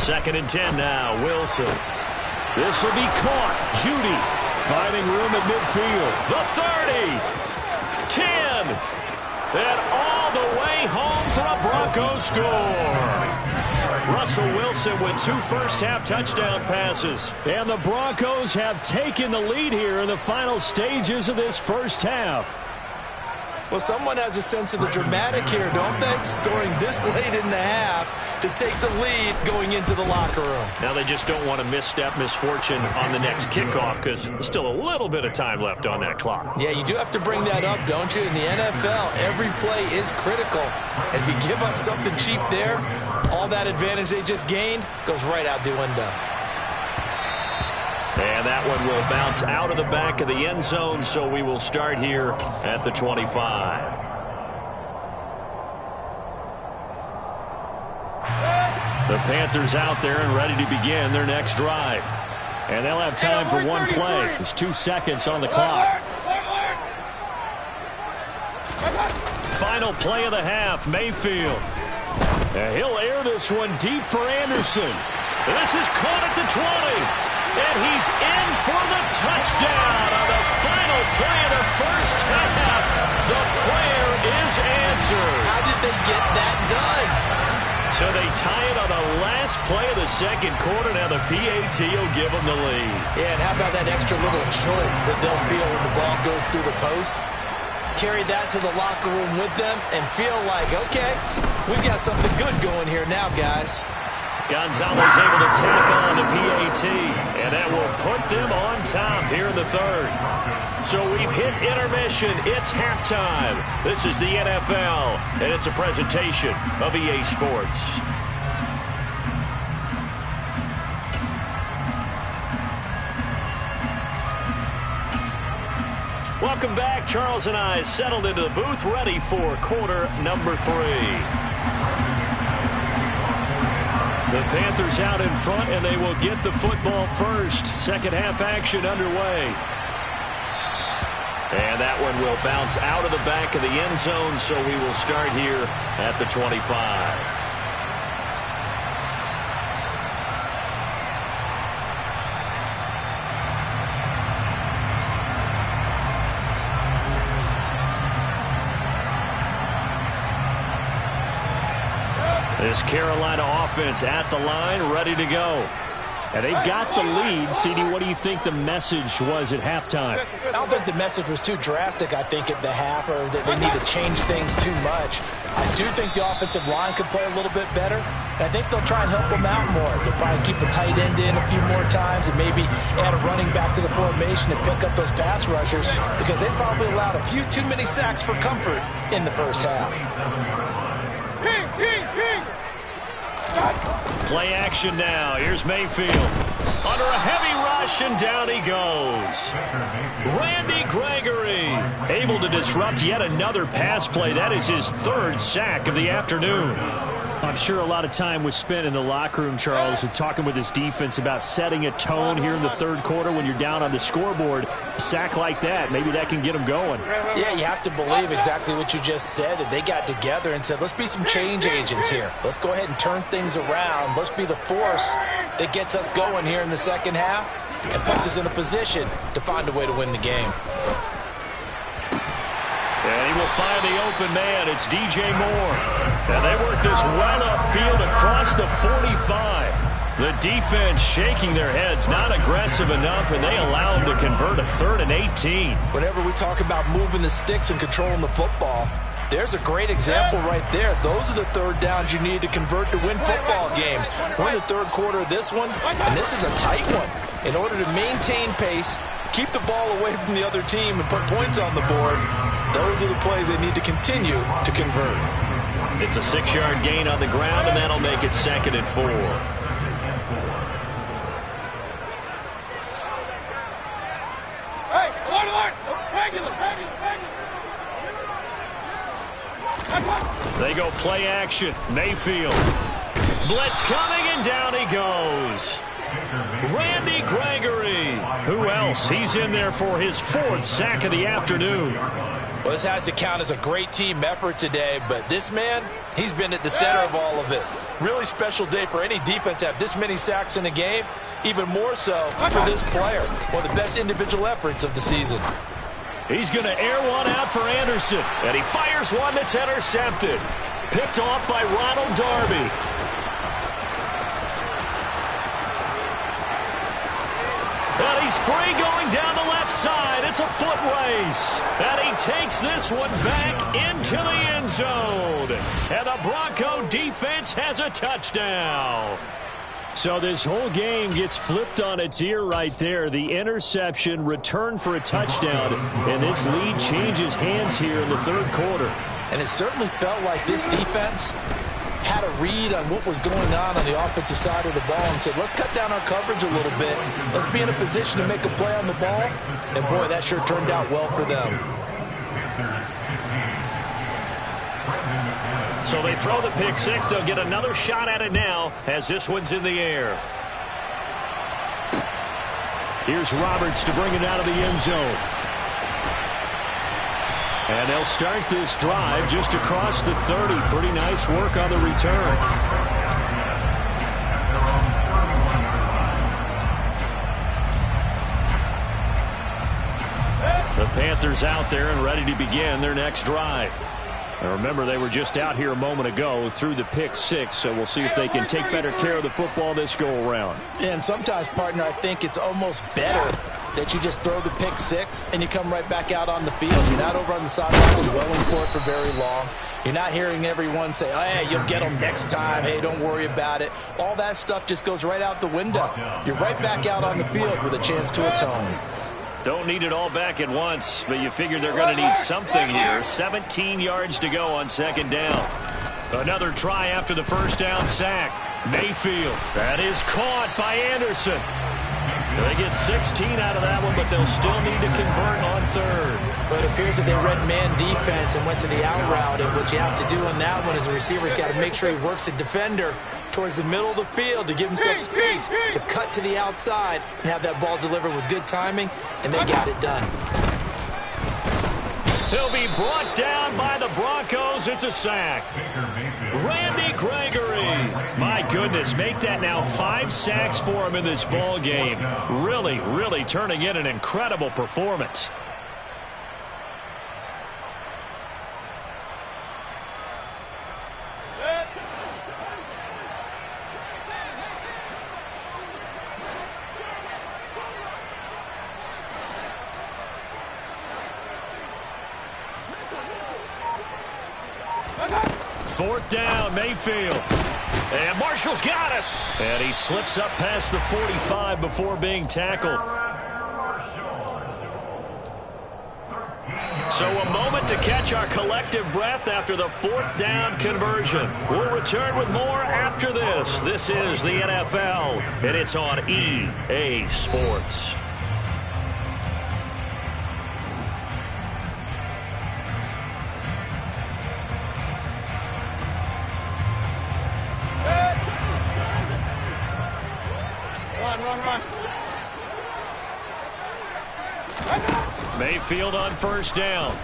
2nd and 10 now. Wilson. This will be caught. Judy finding room at midfield. The 30. 10. And all the way home for a Broncos score. Russell Wilson with 2 first-half touchdown passes. And the Broncos have taken the lead here in the final stages of this first half. Well, someone has a sense of the dramatic here, don't they? Scoring this late in the half to take the lead going into the locker room. Now they just don't want to misstep misfortune on the next kickoff because there's still a little bit of time left on that clock. Yeah, you do have to bring that up, don't you? In the NFL, every play is critical. And if you give up something cheap there, all that advantage they just gained goes right out the window. And that one will bounce out of the back of the end zone, so we will start here at the 25. The Panthers out there and ready to begin their next drive. And they'll have time for one play. There's 2 seconds on the clock. Final play of the half, Mayfield. And he'll air this one deep for Anderson. This is caught at the 20. And he's in for the touchdown on the final play of the first half. The prayer is answered. How did they get that done? So they tie it on the last play of the second quarter. Now the PAT will give them the lead. Yeah, and how about that extra little jolt that they'll feel when the ball goes through the posts? Carry that to the locker room with them and feel like, okay, we've got something good going here now, guys. Gonzalez able to tack on the PAT, and that will put them on top here in the third. So we've hit intermission. It's halftime. This is the NFL, and it's a presentation of EA Sports. Welcome back. Charles and I settled into the booth, ready for quarter number 3. The Panthers out in front, and they will get the football first. Second half action underway. And that one will bounce out of the back of the end zone, so we will start here at the 25. This Carolina offense at the line, ready to go. And they've got the lead. CD, what do you think the message was at halftime? I don't think the message was too drastic, I think, at the half, or that they need to change things too much. I do think the offensive line could play a little bit better. I think they'll try and help them out more. They'll probably keep a tight end in a few more times and maybe add a running back to the formation and pick up those pass rushers because they probably allowed a few too many sacks for comfort in the first half. King! Play action now. Here's Mayfield. Under a heavy rush, and down he goes. Randy Gregory able to disrupt yet another pass play. That is his third sack of the afternoon. I'm sure a lot of time was spent in the locker room, Charles, with talking with his defense about setting a tone here in the third quarter when you're down on the scoreboard. A sack like that, maybe that can get them going. Yeah, you have to believe exactly what you just said, that they got together and said, let's be some change agents here. Let's go ahead and turn things around. Let's be the force that gets us going here in the second half and puts us in a position to find a way to win the game. And he will find the open man. It's DJ Moore. And they work this well upfield across the 45. The defense shaking their heads, not aggressive enough, and they allow them to convert a 3rd and 18. Whenever we talk about moving the sticks and controlling the football, there's a great example right there. Those are the third downs you need to convert to win football games. We're in the third quarter of this one, and this is a tight one. In order to maintain pace, keep the ball away from the other team, and put points on the board, those are the plays they need to continue to convert. It's a 6-yard gain on the ground, and that'll make it 2nd and 4. Hey, alert! Regular. They go play action. Mayfield. Blitz coming, and down he goes. Randy Gregory. Who else? He's in there for his 4th sack of the afternoon. Well, this has to count as a great team effort today, but this man, he's been at the center of all of it. Really special day for any defense to have this many sacks in a game, even more so for this player. One of the best individual efforts of the season. He's going to air one out for Anderson, and he fires one that's intercepted. Picked off by Ronald Darby. And he's free going down the left side. It's a foot race. And he takes this one back into the end zone. And the Bronco defense has a touchdown. So this whole game gets flipped on its ear right there. The interception, return for a touchdown, and this lead changes hands here in the third quarter. And it certainly felt like this defense had a read on what was going on the offensive side of the ball and said, let's cut down our coverage a little bit. Let's be in a position to make a play on the ball. And, boy, that sure turned out well for them. So they throw the pick six. They'll get another shot at it now as this one's in the air. Here's Roberts to bring it out of the end zone. And they'll start this drive just across the 30. Pretty nice work on the return. The Panthers out there and ready to begin their next drive. And remember, they were just out here a moment ago through the pick six, so we'll see if they can take better care of the football this go-around. And sometimes, partner, I think it's almost better that you just throw the pick six and you come right back out on the field. You're not over on the sidelines dwelling for it for very long. You're not hearing everyone say, oh, hey, you'll get them next time. Hey, don't worry about it. All that stuff just goes right out the window. You're right back out on the field with a chance to atone. Don't need it all back at once, but you figure they're going to need something here. 17 yards to go on second down. Another try after the first down sack. Mayfield. That is caught by Anderson. They get 16 out of that one, but they'll still need to convert on third. But it appears that they read man defense and went to the out route, and what you have to do on that one is the receiver's got to make sure he works the defender towards the middle of the field to give himself space to cut to the outside and have that ball delivered with good timing, and they got it done. He'll be brought down by the Broncos. It's a sack. Randy Gregory. My goodness, make that now 5 sacks for him in this ball game. Really, really turning in an incredible performance. Fourth down, Mayfield. And Marshall's got it. And he slips up past the 45 before being tackled. So a moment to catch our collective breath after the 4th down conversion. We'll return with more after this. This is the NFL, and it's on EA Sports. Run. Mayfield on 1st down.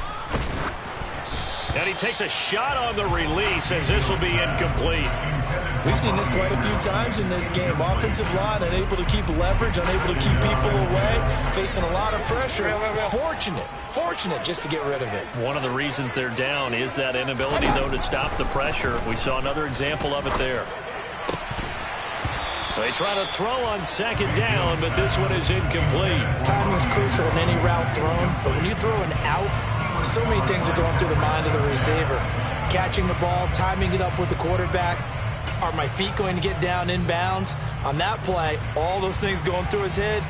And he takes a shot on the release as this will be incomplete. We've seen this quite a few times in this game. Offensive line unable to keep leverage, unable to keep people away, facing a lot of pressure. Fortunate just to get rid of it. One of the reasons they're down is that inability, though, to stop the pressure. We saw another example of it there. They try to throw on 2nd down, but this one is incomplete. Timing is crucial in any route thrown, but when you throw an out, so many things are going through the mind of the receiver. Catching the ball, timing it up with the quarterback. Are my feet going to get down in bounds? On that play, all those things going through his head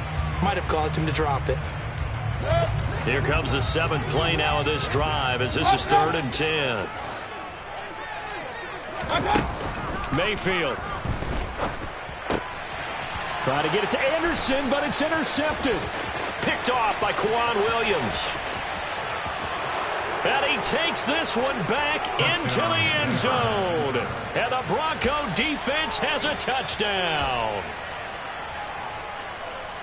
might have caused him to drop it. Here comes the 7th play now of this drive as this is 3rd and 10. Mayfield. Trying to get it to Anderson, but it's intercepted. Picked off by Quan Williams. And he takes this one back into the end zone. And the Bronco defense has a touchdown.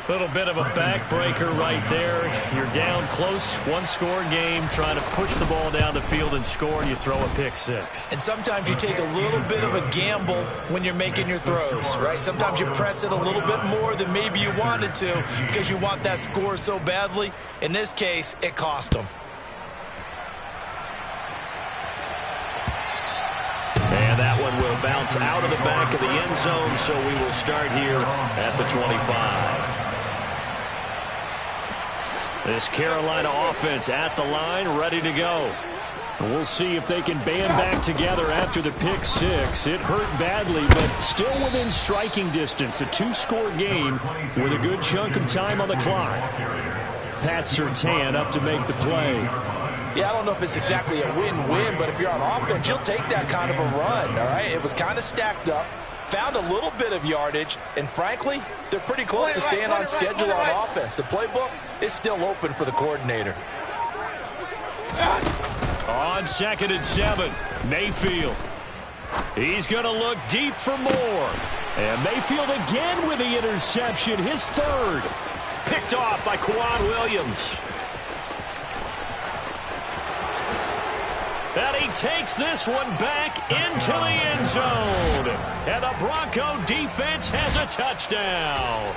Little bit of a backbreaker right there. You're down close, 1-score game, trying to push the ball down the field and score, and you throw a pick six. And sometimes you take a little bit of a gamble when you're making your throws, right? Sometimes you press it a little bit more than maybe you wanted to because you want that score so badly. In this case, it cost them. And that one will bounce out of the back of the end zone, so we will start here at the 25. This Carolina offense at the line, ready to go. We'll see if they can band back together after the pick six. It hurt badly, but still within striking distance. A 2-score game with a good chunk of time on the clock. Pat Surtain up to make the play. Yeah, I don't know if it's exactly a win-win, but if you're on offense, you'll take that kind of a run, all right? It was kind of stacked up, found a little bit of yardage, and frankly, they're pretty close to staying on schedule on offense. The playbook is still open for the coordinator. On 2nd and 7, Mayfield. He's going to look deep for more. And Mayfield again with the interception, his 3rd. Picked off by Quan Williams. And he takes this one back into the end zone. And the Bronco defense has a touchdown.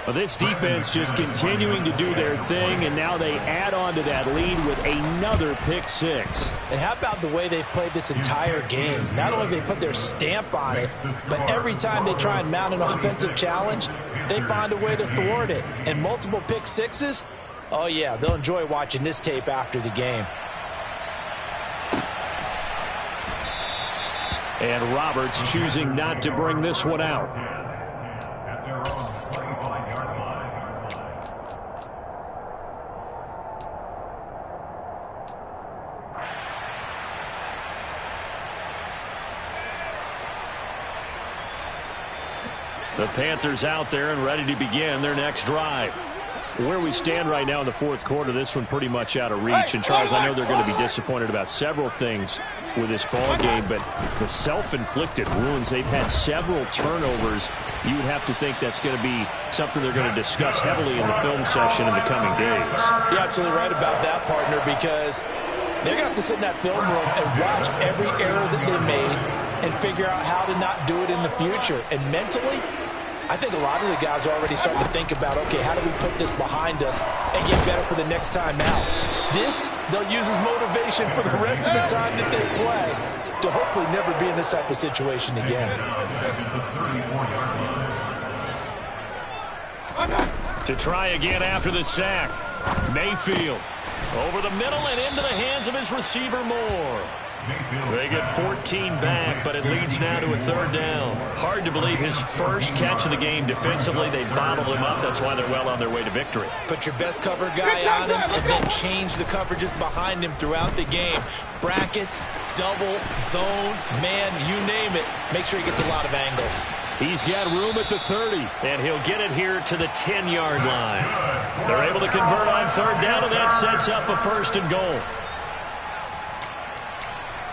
Well, this defense just continuing to do their thing, and now they add on to that lead with another pick six. And how about the way they've played this entire game? Not only have they put their stamp on it, but every time they try and mount an offensive challenge, they find a way to thwart it. And multiple pick sixes, oh yeah, they'll enjoy watching this tape after the game. And Roberts choosing not to bring this one out. At their own 25-yard line. The Panthers out there and ready to begin their next drive. Where we stand right now in the 4th quarter, this one pretty much out of reach. And, Charles, I know they're going to be disappointed about several things with this ball game, but the self-inflicted wounds, they've had several turnovers. You would have to think that's going to be something they're going to discuss heavily in the film session in the coming days. You're absolutely right about that, partner, because they're going to have to sit in that film room and watch every error that they made and figure out how to not do it in the future. And mentally, I think a lot of the guys are already starting to think about, okay, how do we put this behind us and get better for the next time out? This, they'll use as motivation for the rest of the time that they play to hopefully never be in this type of situation again. To try again after the sack. Mayfield over the middle and into the hands of his receiver Moore. They get 14 back, but it leads now to a third down. Hard to believe his first catch of the game defensively. They bottled him up. That's why they're well on their way to victory. Put your best cover guy on him and then change the coverages behind him throughout the game. Brackets, double, zone, man, you name it. Make sure he gets a lot of angles. He's got room at the 30. And he'll get it here to the 10-yard line. They're able to convert on third down, and that sets up a first and goal.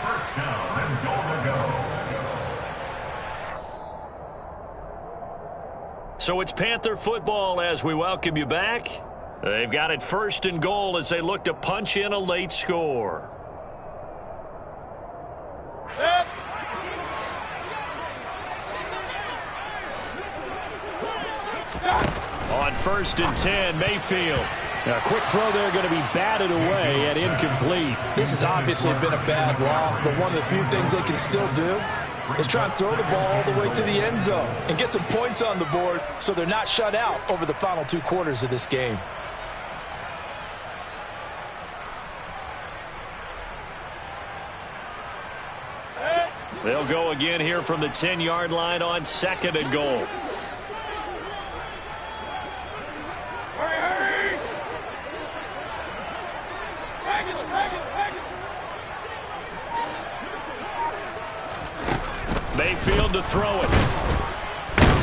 First down and goal to go. So it's Panther football as we welcome you back. They've got it first and goal as they look to punch in a late score. On first and 10, Mayfield. A quick throw there going to be batted away and incomplete. This has obviously been a bad loss, but one of the few things they can still do is try and throw the ball all the way to the end zone and get some points on the board so they're not shut out over the final 2 quarters of this game. They'll go again here from the 10-yard line on second and goal. Mayfield to throw it.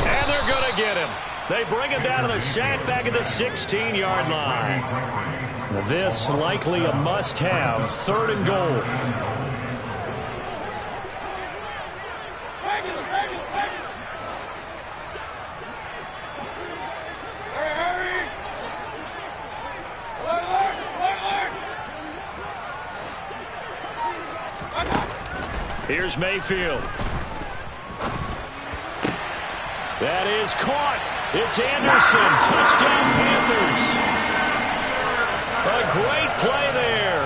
And they're going to get him. They bring him down to the sack back at the 16-yard line. This likely a must-have. Third and goal. Here's Mayfield. That is caught. It's Anderson. Touchdown, Panthers. A great play there.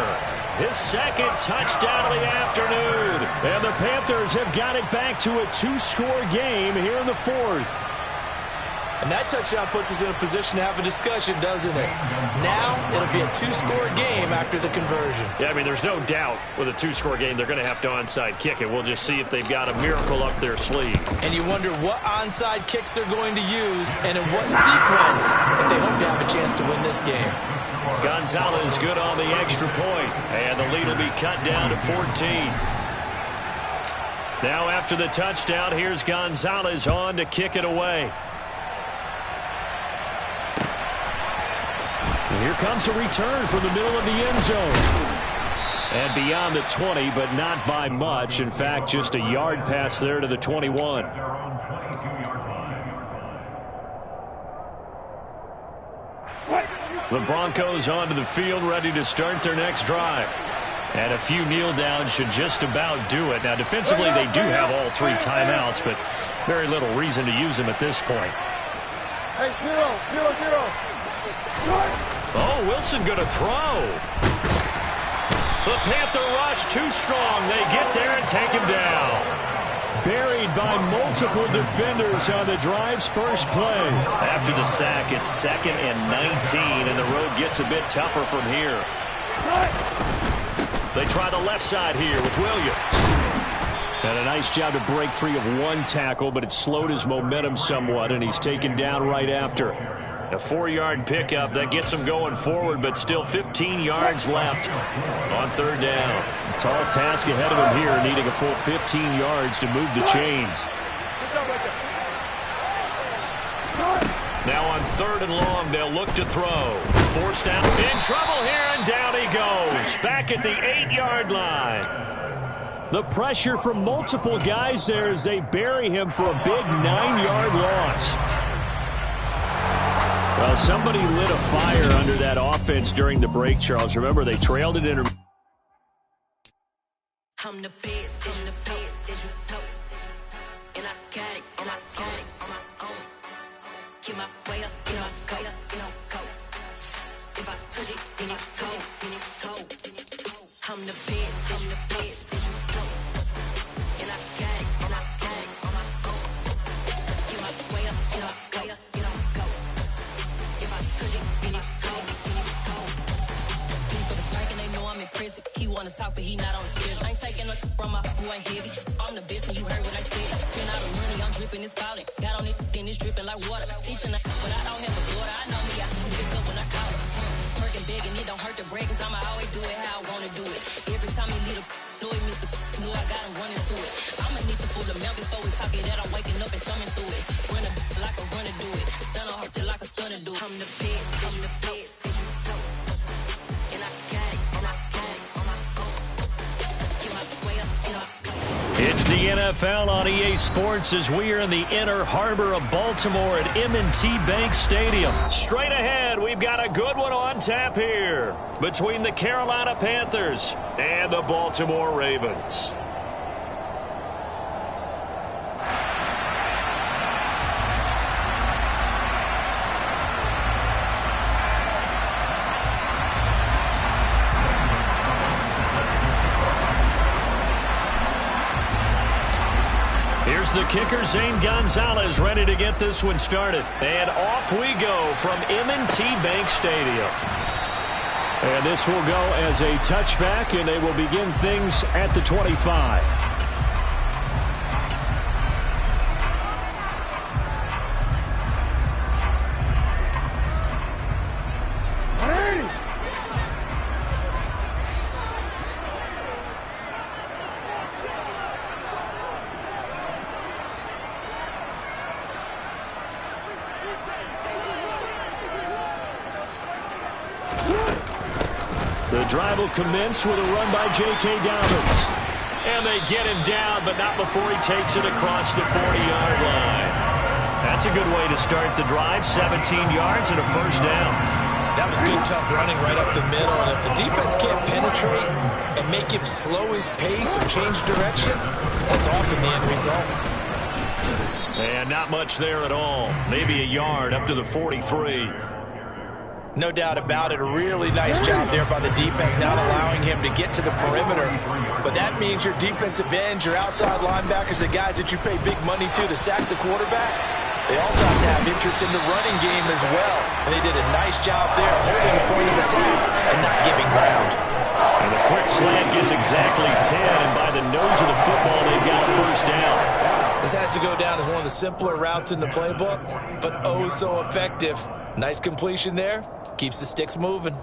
His second touchdown of the afternoon. And the Panthers have got it back to a 2-score game here in the 4th. And that touchdown puts us in a position to have a discussion, doesn't it? Now it'll be a 2-score game after the conversion. Yeah, I mean, there's no doubt with a 2-score game they're going to have to onside kick it. We'll just see if they've got a miracle up their sleeve. And you wonder what onside kicks they're going to use and in what sequence if they hope to have a chance to win this game. Gonzalez good on the extra point, and the lead will be cut down to 14. Now after the touchdown, here's Gonzalez on to kick it away. And here comes a return from the middle of the end zone. And beyond the 20, but not by much. In fact, just a yard pass there to the 21. The Broncos onto the field, ready to start their next drive. And a few kneel downs should just about do it. Now, defensively, they do have all 3 timeouts, but very little reason to use them at this point. Hey, zero. Oh, Wilson going to throw. The Panther rush too strong. They get there and take him down. Buried by multiple defenders on the drive's first play. After the sack, it's 2nd and 19, and the road gets a bit tougher from here. They try the left side here with Williams. And a nice job to break free of 1 tackle, but it slowed his momentum somewhat, and he's taken down right after. A 4-yard pickup that gets him going forward, but still 15 yards left on third down. A tall task ahead of him here, needing a full 15 yards to move the chains. Now on third and long, they'll look to throw. Forced out, in trouble here, and down he goes. Back at the 8-yard line. The pressure from multiple guys there as they bury him for a big 9-yard loss. Well, somebody lit a fire under that offense during the break, Charles. Remember, they trailed it in. I'm the best, and I got it, and I got it on my own. Keep my way up, go. If I touch it, then it's cold. I'm the best, and I got it, and I got it on my own. Keep my way up, go. If I touch it, then it's cold. For the park and they know I'm impressive. He wanna talk, but he not on the stairs. I ain't taking no up and it's falling. Got on it, then it's dripping like water. Teaching her, but I don't have a daughter. I know me, I can pick up when I call her. Working big and it don't hurt to break, cause I'ma always do it how I wanna do it. Every time he lead a know it, Mr. Know I got him running to it. I'ma need to pull the milk before we talk it that I'm waking up and thumbing through it. Run a like a runner do it. Stun on her till like a stunner do it. I'm the best, I'm the best. And I got it, and I got it on my own. Get my way up, and I got it. It's the NFL on EA Sports as we are in the inner harbor of Baltimore at M&T Bank Stadium. Straight ahead, we've got a good one on tap here between the Carolina Panthers and the Baltimore Ravens. Here's the kicker, Zane Gonzalez, ready to get this one started. And off we go from M&T Bank Stadium. And this will go as a touchback, and they will begin things at the 25. The drive will commence with a run by J.K. Dobbins. And they get him down, but not before he takes it across the 40-yard line. That's a good way to start the drive, 17 yards and a first down. That was good, tough running right up the middle. And if the defense can't penetrate and make him slow his pace or change direction, that's often the end result. And not much there at all. Maybe a yard up to the 43. No doubt about it. A really nice job there by the defense, not allowing him to get to the perimeter. But that means your defensive ends, your outside linebackers, the guys that you pay big money to sack the quarterback, they also have to have interest in the running game as well. And they did a nice job there holding the point of attack and not giving ground. And the quick slant gets exactly 10, and by the nose of the football, they've got a first down. This has to go down as one of the simpler routes in the playbook, but oh so effective. Nice completion there. Keeps the sticks moving.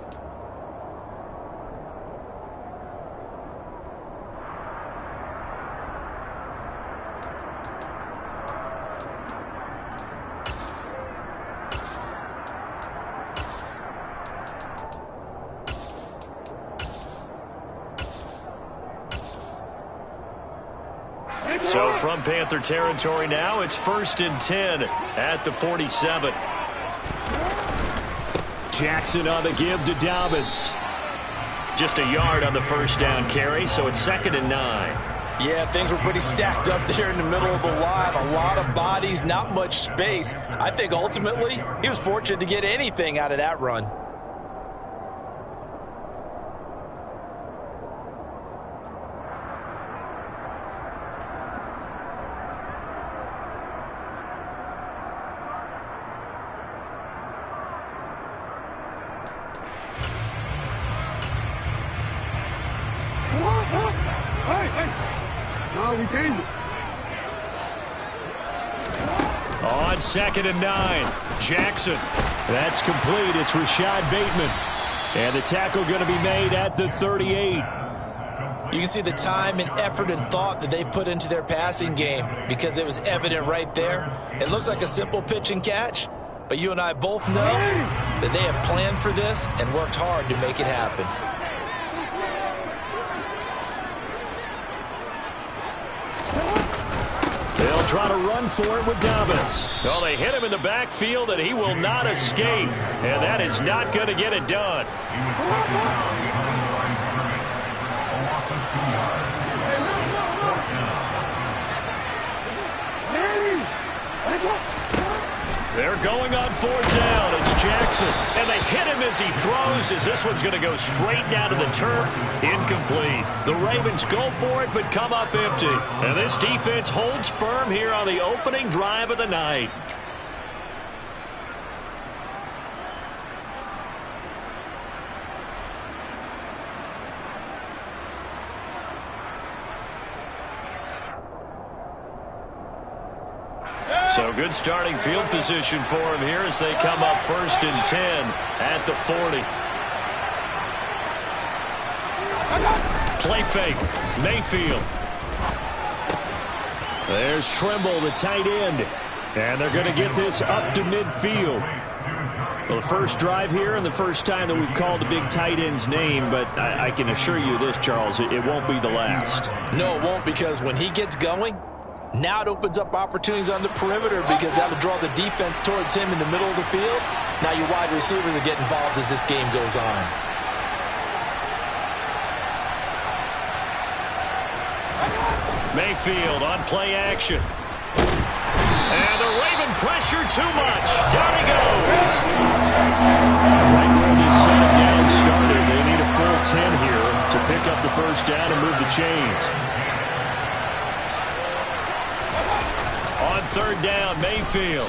So from Panther territory now, it's 1st and 10 at the 47. Jackson on the give to Dobbins. Just a yard on the first down carry, so it's 2nd and 9. Yeah, things were pretty stacked up there in the middle of the line. A lot of bodies, not much space. I think ultimately he was fortunate to get anything out of that run. No, we changed it. On 2nd and 9, Jackson. That's complete. It's Rashad Bateman. And the tackle going to be made at the 38. You can see the time and effort and thought that they've put into their passing game because it was evident right there. It looks like a simple pitch and catch, but you and I both know that they have planned for this and worked hard to make it happen. They'll try to run for it with Dobbins. Well, they hit him in the backfield, and he will not escape. And that is not going to get it done. They're going on 4th down. It's Jackson. And they hit him as he throws, as this one's going to go straight down to the turf. Incomplete. The Ravens go for it, but come up empty. And this defense holds firm here on the opening drive of the night. So good starting field position for him here as they come up 1st and 10 at the 40. Play fake. Mayfield. There's Trimble, the tight end. And they're going to get this up to midfield. Well, the first drive here and the first time that we've called the big tight end's name, but I can assure you this, Charles, it won't be the last. No, it won't, because when he gets going, now it opens up opportunities on the perimeter because that'll draw the defense towards him in the middle of the field. Now your wide receivers will get involved as this game goes on. Mayfield on play action. And the Raven pressure too much. Down he goes. Right where this second down started, they need a full 10 here to pick up the first down and move the chains. On 3rd down, Mayfield.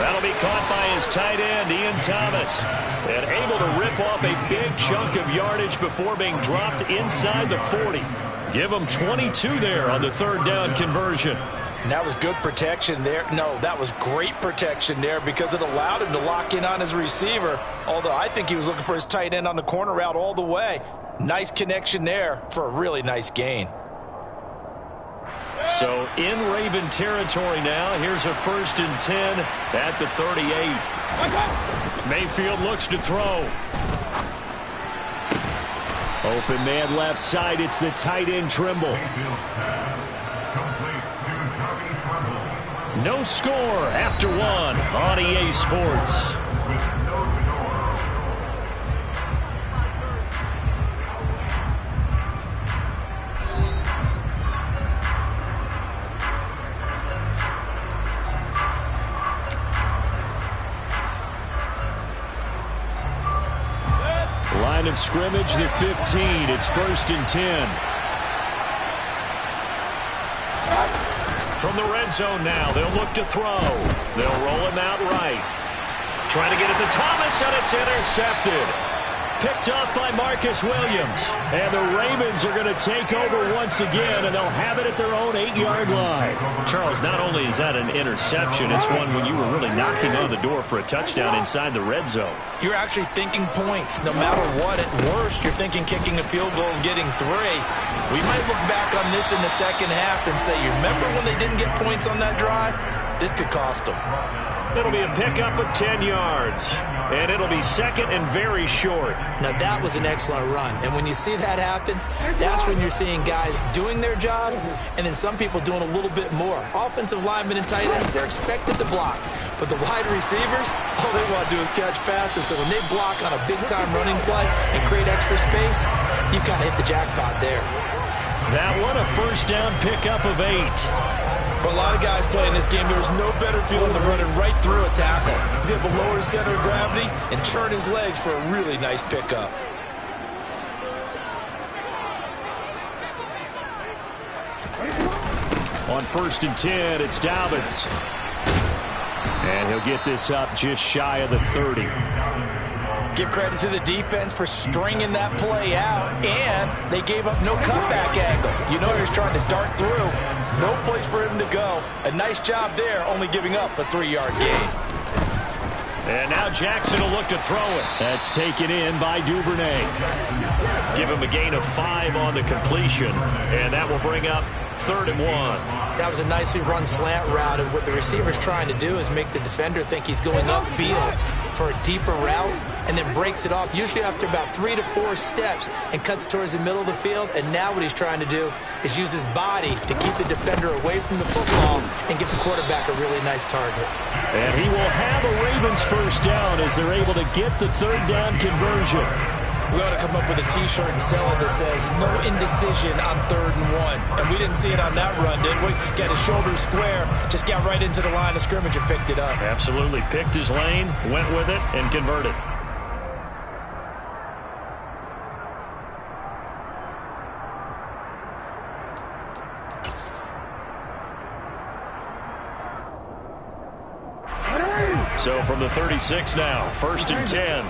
That'll be caught by his tight end, Ian Thomas. And able to rip off a big chunk of yardage before being dropped inside the 40. Give him 22 there on the 3rd down conversion. And that was good protection there. No, that was great protection there because it allowed him to lock in on his receiver. Although I think he was looking for his tight end on the corner route all the way. Nice connection there for a really nice gain. So in Raven territory now. Here's a 1st and 10 at the 38. Mayfield looks to throw. Open man left side. It's the tight end, Trimble. No score after 1 on EA Sports. Line of scrimmage, the 15. It's 1st and 10. From the red zone now, they'll look to throw. They'll roll him out right. Trying to get it to Thomas, and it's intercepted. Picked up by Marcus Williams. And the Ravens are going to take over once again, and they'll have it at their own 8-yard line. Charles, not only is that an interception, it's one when you were really knocking on the door for a touchdown inside the red zone. You're actually thinking points. No matter what, at worst, you're thinking kicking a field goal and getting 3. We might look back on this in the second half and say, you remember when they didn't get points on that drive? This could cost them. It'll be a pickup of 10 yards. And it'll be 2nd and very short. Now, that was an excellent run. And when you see that happen, that's when you're seeing guys doing their job and then some people doing a little bit more. Offensive linemen and tight ends, they're expected to block. But the wide receivers, all they want to do is catch passes. So when they block on a big-time running play and create extra space, you've kind of hit the jackpot there. That one, a 1st down pickup of 8. For a lot of guys playing this game, there's no better feeling than running right through a tackle. He's able to lower his center of gravity and churn his legs for a really nice pickup. On 1st and 10, it's Dobbins. And he'll get this up just shy of the 30. Give credit to the defense for stringing that play out, and they gave up no cutback angle. You know he's trying to dart through. No place for him to go. A nice job there, only giving up a 3-yard gain. And now Jackson will look to throw it. That's taken in by Duvernay. Give him a gain of 5 on the completion, and that will bring up 3rd and 1. That was a nicely run slant route, and what the receiver's trying to do is make the defender think he's going upfield for a deeper route, and then breaks it off, usually after about 3 to 4 steps, and cuts towards the middle of the field. And now what he's trying to do is use his body to keep the defender away from the football and give the quarterback a really nice target. And he will have a Ravens first down as they're able to get the 3rd down conversion. We ought to come up with a T-shirt and sell it that says, no indecision on 3rd and 1. And we didn't see it on that run, did we? Got his shoulders square, just got right into the line of scrimmage and picked it up. Absolutely. Picked his lane, went with it, and converted. So from the 36 now, 1st and 10.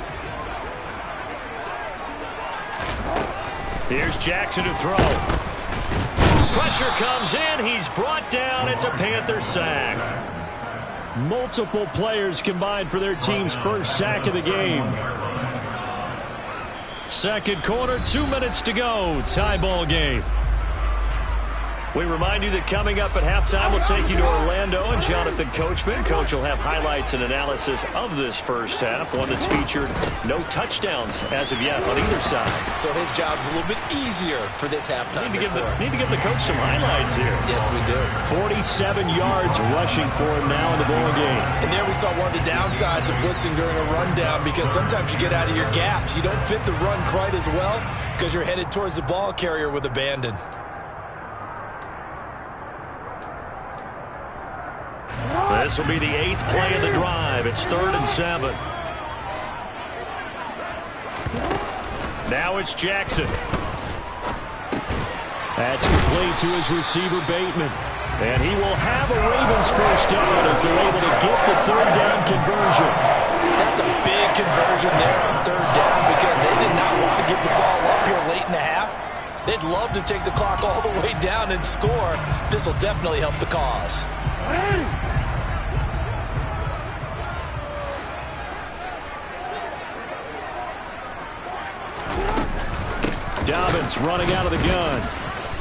Here's Jackson to throw. Pressure comes in. He's brought down. It's a Panther sack. Multiple players combined for their team's first sack of the game. Second quarter, 2 minutes to go. Tie ball game. We remind you that coming up at halftime, we'll take you to Orlando and Jonathan Coachman. Coach will have highlights and analysis of this first half, one that's featured no touchdowns as of yet on either side. So his job's a little bit easier for this halftime. Need to give the coach some highlights here. Yes, we do. 47 yards rushing for him now in the ball game. And there we saw one of the downsides of blitzing during a rundown, because sometimes you get out of your gaps. You don't fit the run quite as well because you're headed towards the ball carrier with abandon. This will be the 8th play of the drive. It's 3rd and 7. Now it's Jackson. That's complete to his receiver, Bateman. And he will have a Ravens first down as they're able to get the 3rd down conversion. That's a big conversion there on 3rd down, because they did not want to give the ball up here late in the half. They'd love to take the clock all the way down and score. This will definitely help the cause. Dobbins running out of the gun.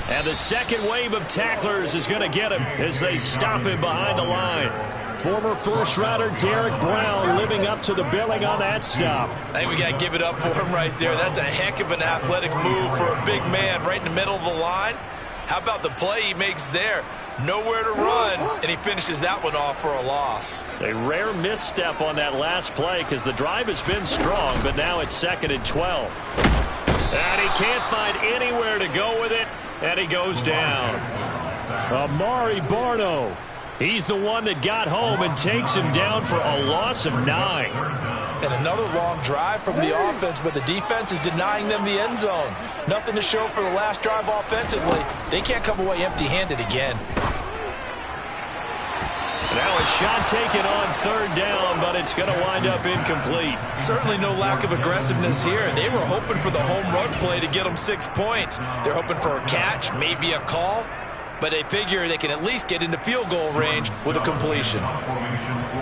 And the second wave of tacklers is going to get him as they stop him behind the line. Former first-rounder Derek Brown living up to the billing on that stop. I think we got to give it up for him right there. That's a heck of an athletic move for a big man right in the middle of the line. How about the play he makes there? Nowhere to run, and he finishes that one off for a loss. A rare misstep on that last play because the drive has been strong, but now it's 2nd and 12. And he can't find anywhere to go with it, and he goes down. Amari Barno. He's the one that got home and takes him down for a loss of 9. And another long drive from the offense, but the defense is denying them the end zone. Nothing to show for the last drive offensively. They can't come away empty-handed again. Now a shot taken on 3rd down, but it's going to wind up incomplete. Certainly no lack of aggressiveness here. They were hoping for the home run play to get them 6 points. They're hoping for a catch, maybe a call, but they figure they can at least get into field goal range with a completion.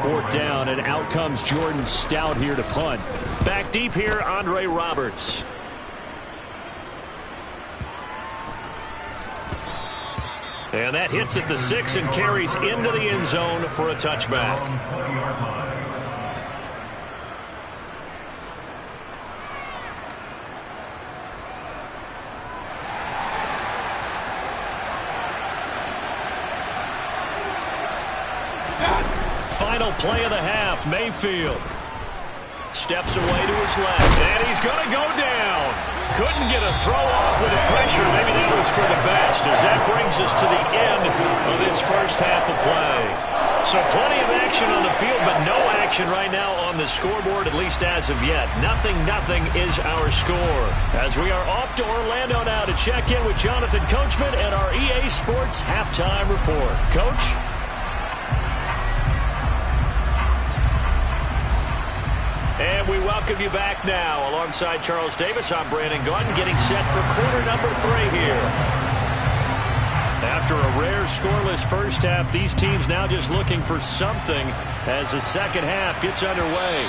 4th down, and out comes Jordan Stout here to punt. Back deep here, Andre Roberts. And that hits at the 6 and carries into the end zone for a touchback. Final play of the half, Mayfield. Steps away to his left, and he's going to go down. Couldn't get a throw off with the pressure. Maybe that was for the best, as that brings us to the end of this first half of play. So plenty of action on the field, but no action right now on the scoreboard, at least as of yet. 0-0 is our score. As we are off to Orlando now to check in with Jonathan Coachman and our EA Sports Halftime Report. Coach? And we welcome you back now. Alongside Charles Davis, I'm Brandon Gaudin, getting set for quarter number 3 here. After a rare scoreless first half, these teams now just looking for something as the second half gets underway.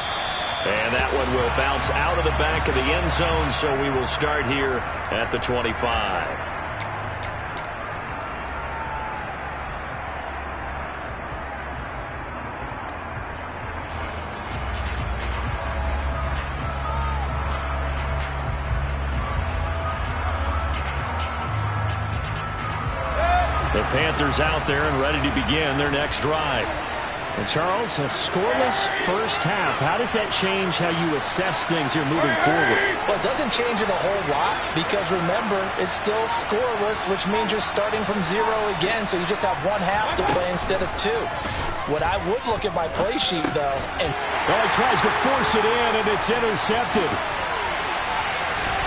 And that one will bounce out of the back of the end zone, so we will start here at the 25. The Panthers out there and ready to begin their next drive. And Charles, a scoreless first half. How does that change how you assess things here moving forward? Well, it doesn't change it a whole lot because, remember, it's still scoreless, which means you're starting from 0 again, so you just have 1 half to play instead of 2. What I would look at my play sheet, though, and he tries to force it in, and it's intercepted.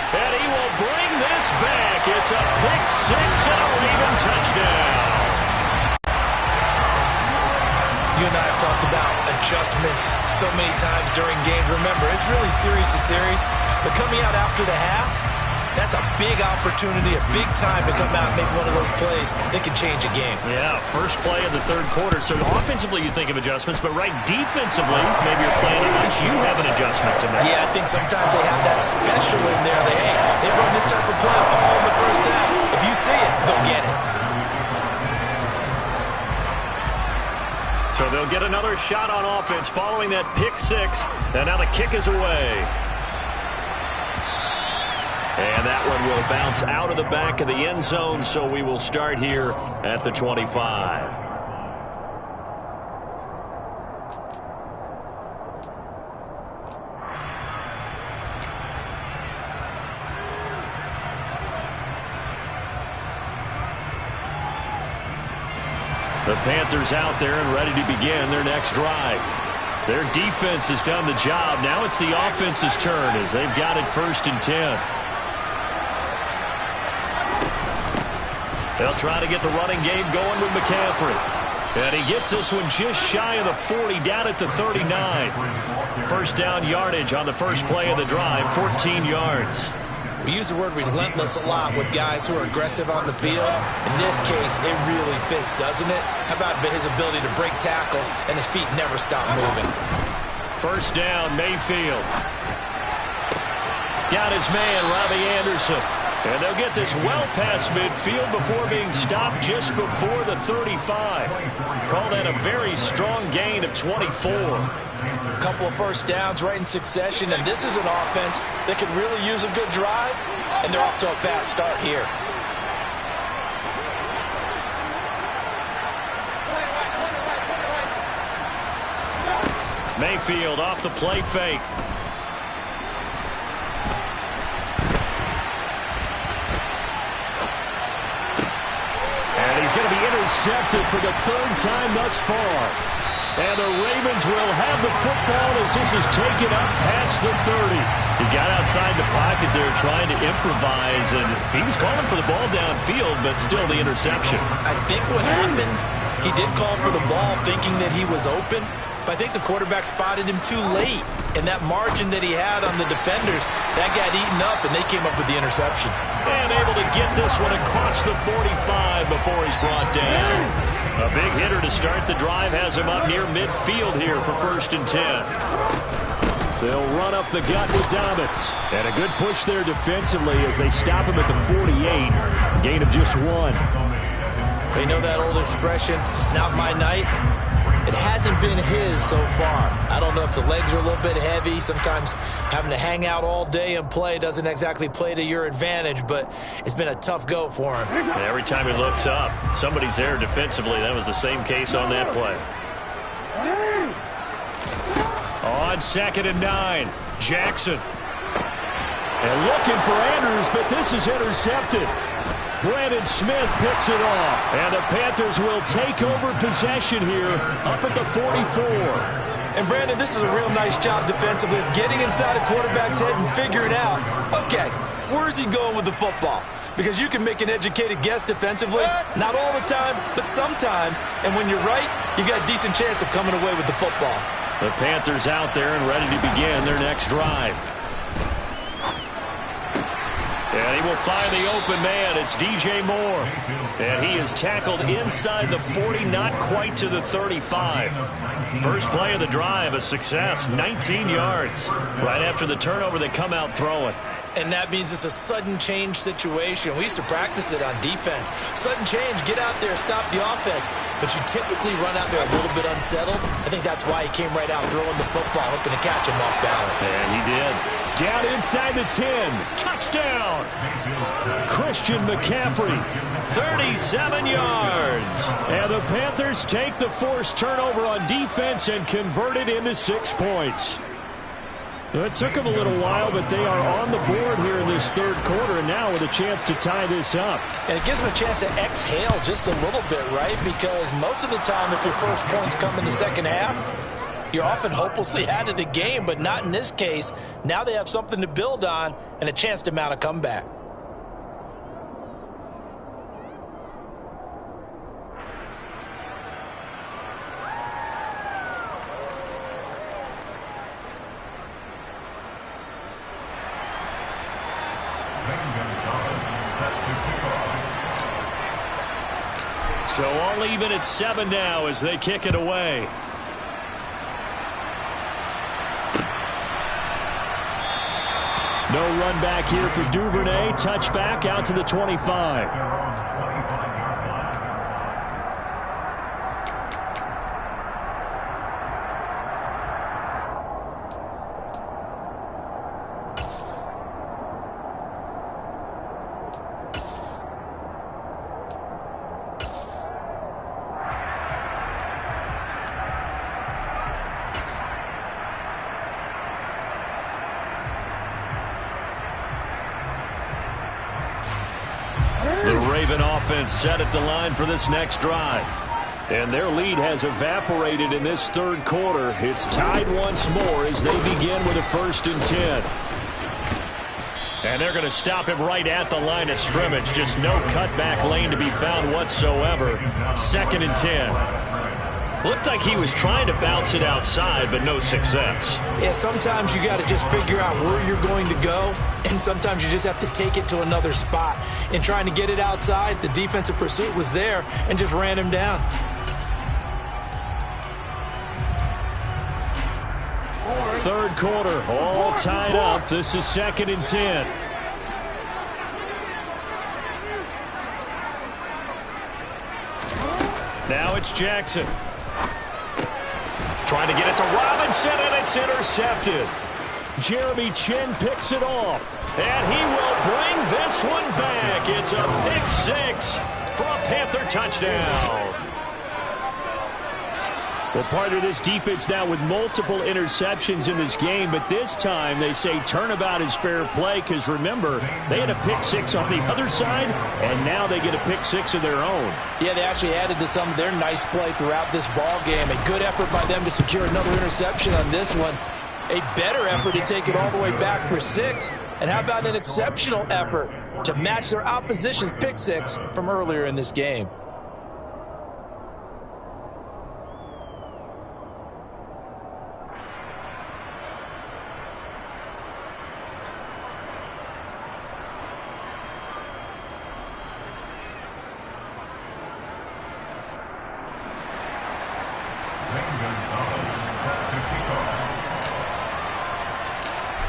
And he will bring this back. It's a pick 6 and a Raven touchdown. You and I have talked about adjustments so many times during games. Remember, it's really series to series. But coming out after the half, That's a big opportunity, a big time to come out and make one of those plays that can change a game. Yeah, first play of the third quarter. So offensively you think of adjustments, but right defensively, maybe you're playing a hunch. You have an adjustment to make. Yeah, I think sometimes they have that special in there. They run this type of play all in the first half. If you see it, they'll get it. So they'll get another shot on offense following that pick six. And now the kick is away. And that one will bounce out of the back of the end zone, so we will start here at the 25. The Panthers out there and ready to begin their next drive. Their defense has done the job. Now it's the offense's turn as they've got it 1st and 10. They'll try to get the running game going with McCaffrey. And he gets this one just shy of the 40, down at the 39. First down yardage on the first play of the drive, 14 yards. We use the word relentless a lot with guys who are aggressive on the field. In this case, it really fits, doesn't it? How about his ability to break tackles and his feet never stop moving? First down, Mayfield. Got his man, Robbie Anderson. And they'll get this well past midfield before being stopped just before the 35. Call that a very strong gain of 24. A couple of first downs right in succession, and this is an offense that could really use a good drive, and they're off to a fast start here. Mayfield off the play fake. And he's going to be intercepted for the 3rd time thus far. And the Ravens will have the football as this is taken up past the 30. He got outside the pocket there trying to improvise, and he was calling for the ball downfield, but still the interception. I think what happened, he did call for the ball thinking that he was open, but I think the quarterback spotted him too late. And that margin that he had on the defenders, that got eaten up, and they came up with the interception. And able to get this one across the 45 before he's brought down. A big hitter to start the drive has him up near midfield here for 1st and 10. They'll run up the gut with Dobbins. And a good push there defensively as they stop him at the 48. Gain of just 1. They know that old expression, it's not my night. It hasn't been his so far. I don't know if the legs are a little bit heavy. Sometimes having to hang out all day and play doesn't exactly play to your advantage, but it's been a tough go for him. Every time he looks up, somebody's there defensively. That was the same case on that play. On 2nd and 9, Jackson. And looking for Andrews, but this is intercepted. Brandon Smith picks it off. And the Panthers will take over possession here up at the 44. And Brandon, this is a real nice job defensively of getting inside a quarterback's head and figuring out, okay, where's he going with the football? Because you can make an educated guess defensively, not all the time, but sometimes. And when you're right, you've got a decent chance of coming away with the football. The Panthers out there and ready to begin their next drive. And he will find the open man. It's DJ Moore. And he is tackled inside the 40, not quite to the 35. First play of the drive, a success, 19 yards. Right after the turnover, they come out throwing. And that means it's a sudden change situation. We used to practice it on defense. Sudden change, get out there, stop the offense. But you typically run out there a little bit unsettled. I think that's why he came right out throwing the football, hoping to catch him off balance. And he did. Down inside the 10. Touchdown. Christian McCaffrey. 37 yards. And the Panthers take the forced turnover on defense and convert it into 6 points. It took them a little while, but they are on the board here in this third quarter, and now with a chance to tie this up. And it gives them a chance to exhale just a little bit, right? Because most of the time, if your first points come in the second half, you're often hopelessly out of the game, but not in this case. Now they have something to build on and a chance to mount a comeback. So all even at 7 now as they kick it away. No run back here for Duvernay. Touchback out to the 25. The Raven offense set at the line for this next drive. And their lead has evaporated in this third quarter. It's tied once more as they begin with a 1st and 10. And they're going to stop him right at the line of scrimmage. Just no cutback lane to be found whatsoever. 2nd and 10. Looked like he was trying to bounce it outside, but no success. Yeah, sometimes you got to just figure out where you're going to go, and sometimes you just have to take it to another spot. In trying to get it outside, the defensive pursuit was there and just ran him down. Third quarter, all tied up. This is 2nd and 10. Now it's Jackson. Trying to get it to Robinson, and it's intercepted. Jeremy Chin picks it off. And he will bring this one back. It's a pick 6 for a Panther touchdown. Well, part of this defense now with multiple interceptions in this game, but this time they say turnabout is fair play because, remember, they had a pick 6 on the other side, and now they get a pick 6 of their own. Yeah, they actually added to some of their nice play throughout this ball game. A good effort by them to secure another interception on this one. A better effort to take it all the way back for 6. And how about an exceptional effort to match their opposition's pick 6 from earlier in this game?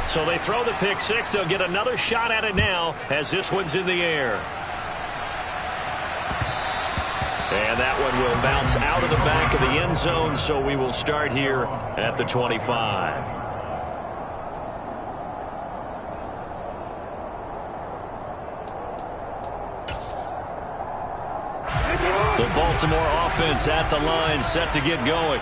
So they throw the pick 6. They'll get another shot at it now as this one's in the air. And that one will bounce out of the back of the end zone, so we will start here at the 25. The Baltimore offense at the line, set to get going.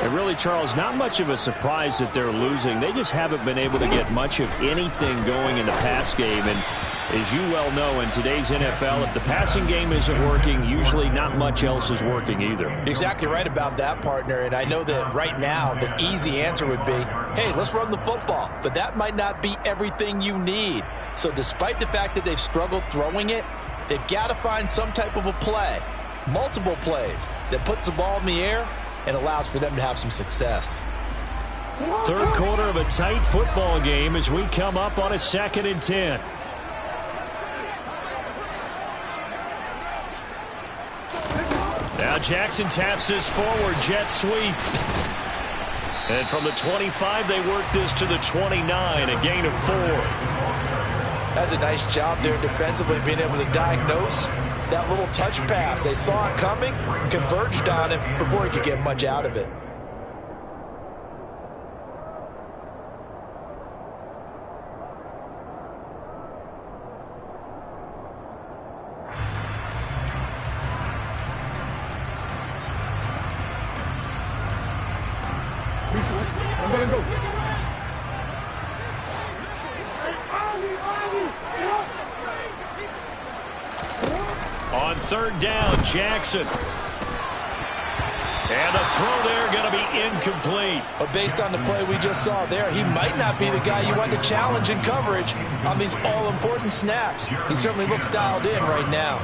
And really, Charles, not much of a surprise that they're losing. They just haven't been able to get much of anything going in the pass game. And as you well know, in today's NFL, if the passing game isn't working, usually not much else is working either. Exactly right about that, partner. And I know that right now the easy answer would be, hey, let's run the football. But that might not be everything you need. So despite the fact that they've struggled throwing it, they've got to find some type of a play, multiple plays, that puts the ball in the air and allows for them to have some success. Third quarter of a tight football game as we come up on a 2nd and 10. Now Jackson taps this forward jet sweep. And from the 25, they work this to the 29, a gain of 4. That's a nice job there defensively, being able to diagnose that little touch pass. They saw it coming, converged on him before he could get much out of it. On third down, Jackson. And the throw there going to be incomplete. But based on the play we just saw there, he might not be the guy you want to challenge in coverage on these all-important snaps. He certainly looks dialed in right now.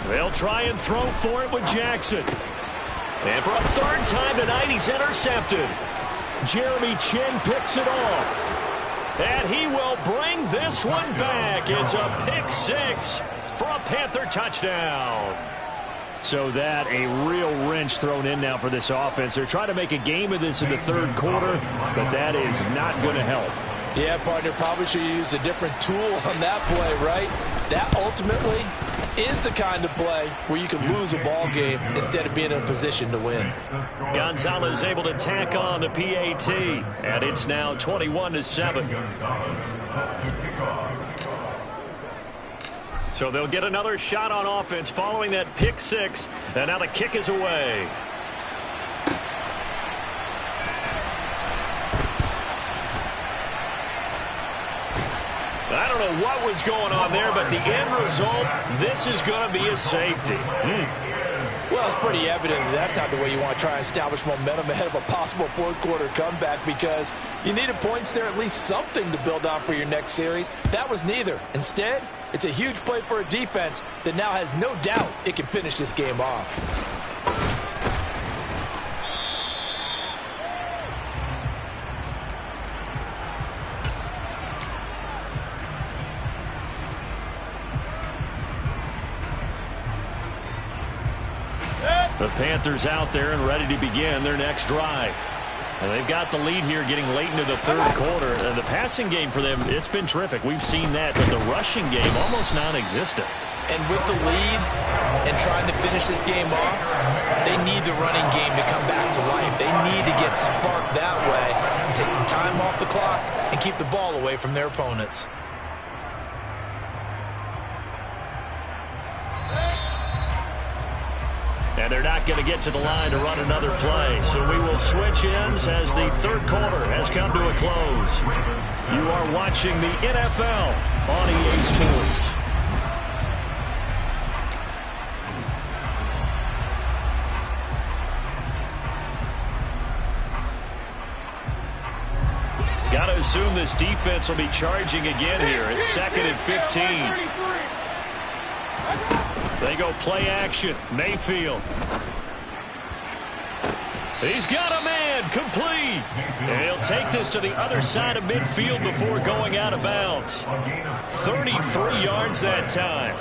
They'll try and throw for it with Jackson. And for a third time tonight, he's intercepted. Jeremy Chin picks it off. And he will bring this one back. It's a pick six for a Panther touchdown. So that a real wrench thrown in now for this offense. They're trying to make a game of this in the third quarter, but that is not going to help. Yeah, partner, probably should use a different tool on that play, right? That ultimately is the kind of play where you can lose a ball game instead of being in a position to win. Gonzalez able to tack on the PAT, and it's now 21-7. So they'll get another shot on offense following that pick six, and now the kick is away. I don't know what was going on there, but the end result, this is going to be a safety. Well, it's pretty evident that's not the way you want to try and establish momentum ahead of a possible fourth-quarter comeback, because you needed points there, at least something to build on for your next series. That was neither. Instead, it's a huge play for a defense that now has no doubt it can finish this game off. The Panthers out there and ready to begin their next drive. And they've got the lead here getting late into the third quarter. And the passing game for them, it's been terrific. We've seen that, but the rushing game almost non-existent. And with the lead and trying to finish this game off, they need the running game to come back to life. They need to get sparked that way, take some time off the clock, and keep the ball away from their opponents. And they're not going to get to the line to run another play. So we will switch ends as the third quarter has come to a close. You are watching the NFL on EA Sports. Got to assume this defense will be charging again here. It's 2nd and 15. They go play action. Mayfield. He's got a man complete. And he'll take this to the other side of midfield before going out of bounds. 33 yards that time.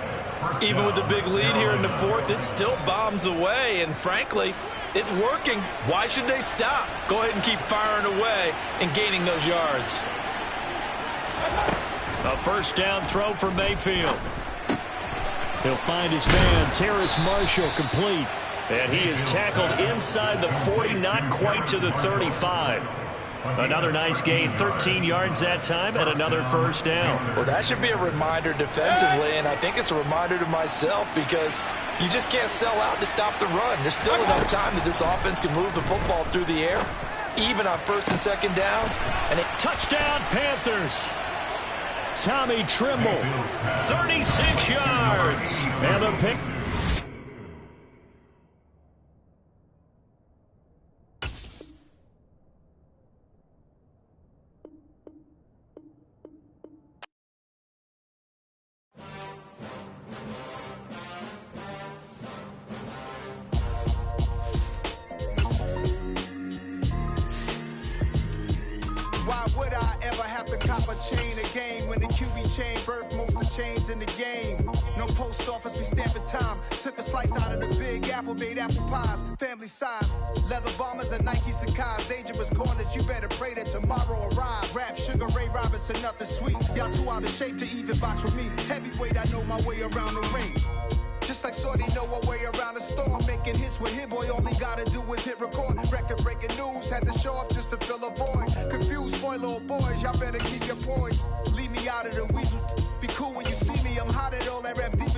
Even with the big lead here in the fourth, it still bombs away. And frankly, it's working. Why should they stop? Go ahead and keep firing away and gaining those yards. A first down throw for Mayfield. He'll find his man, Terrace Marshall, complete. And he is tackled inside the 40, not quite to the 35. Another nice gain, 13 yards that time, and another first down. Well, that should be a reminder defensively, and I think it's a reminder to myself, because you just can't sell out to stop the run. There's still enough time that this offense can move the football through the air, even on first and second downs. And a touchdown, Panthers. Tommy Trimble, 36 yards. And a pick. Why would I ever have to cop a chain again when the QB chain birthed most of chains in the game? No post office, we stamping time. Took a slice out of the big apple, made apple pies, family size. Leather bombers and Nike Sacai's. Dangerous corners, you better pray that tomorrow arrives. Rap, Sugar Ray Robinson, nothing sweet. Y'all too out of shape to even box with me. Heavyweight, I know my way around the ring. Just like Shorty know a way around the storm. Making hits with Hit Boy, all he gotta do is hit record. Record-breaking news, had to show up just to fill a void. Confused, spoiled little boys, y'all better keep your poise. Leave me out of the weasel. Be cool when you see me, I'm hot at all that rap deep.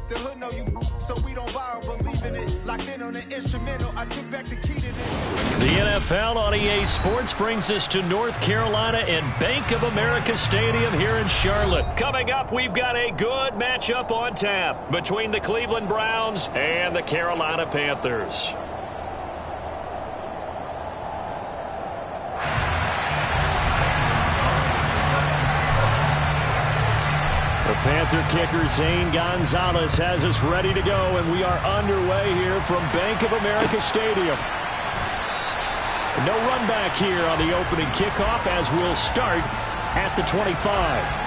The hood know you, so we don't borrow, believe in it. Locked in on the instrumental, I took back the key to this. The NFL on EA Sports brings us to North Carolina and Bank of America Stadium here in Charlotte. Coming up, we've got a good matchup on tap between the Cleveland Browns and the Carolina Panthers. The Panther kicker Zane Gonzalez has us ready to go, and we are underway here from Bank of America Stadium. No run back here on the opening kickoff as we'll start at the 25.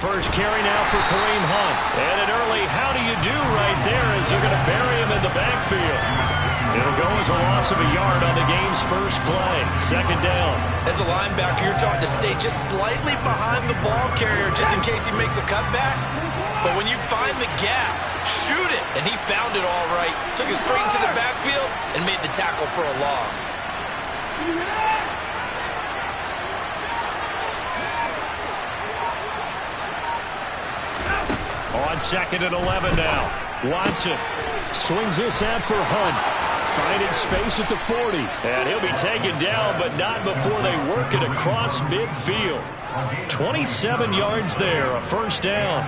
First carry now for Kareem Hunt. And an early how do you do right there as they're going to bury him in the backfield. It'll go as a loss of a yard on the game's first play. Second down. As a linebacker, you're taught to stay just slightly behind the ball carrier just in case he makes a cutback. But when you find the gap, shoot it. And he found it all right. Took it straight into the backfield and made the tackle for a loss. On 2nd and 11 now. Watson swings this out for Hunt. Finding space at the 40. And he'll be taken down, but not before they work it across midfield. 27 yards there, a first down.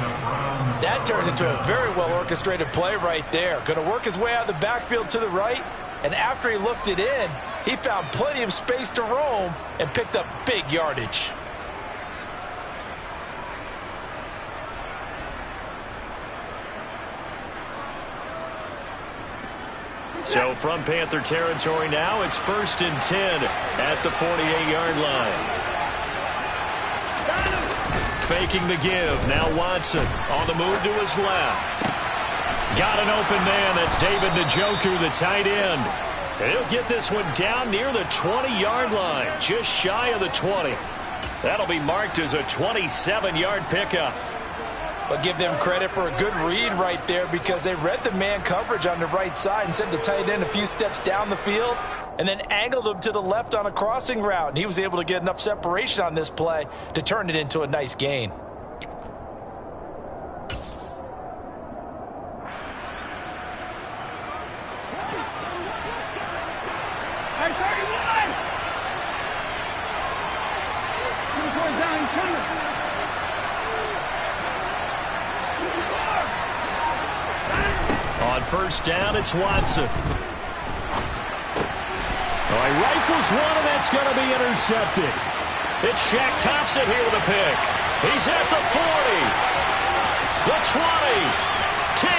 That turns into a very well-orchestrated play right there. Going to work his way out of the backfield to the right, and after he looked it in, he found plenty of space to roam and picked up big yardage. So from Panther territory now, it's 1st and 10 at the 48-yard line. Faking the give. Now Watson on the move to his left. Got an open man. That's David Njoku, the tight end. And he'll get this one down near the 20-yard line, just shy of the 20. That'll be marked as a 27-yard pickup. But give them credit for a good read right there because they read the man coverage on the right side and sent the tight end a few steps down the field and then angled him to the left on a crossing route. And he was able to get enough separation on this play to turn it into a nice gain. First down, it's Watson. Oh, he rifles one, and that's going to be intercepted. It's Shaq Thompson here with a pick. He's at the 40, the 20, 10,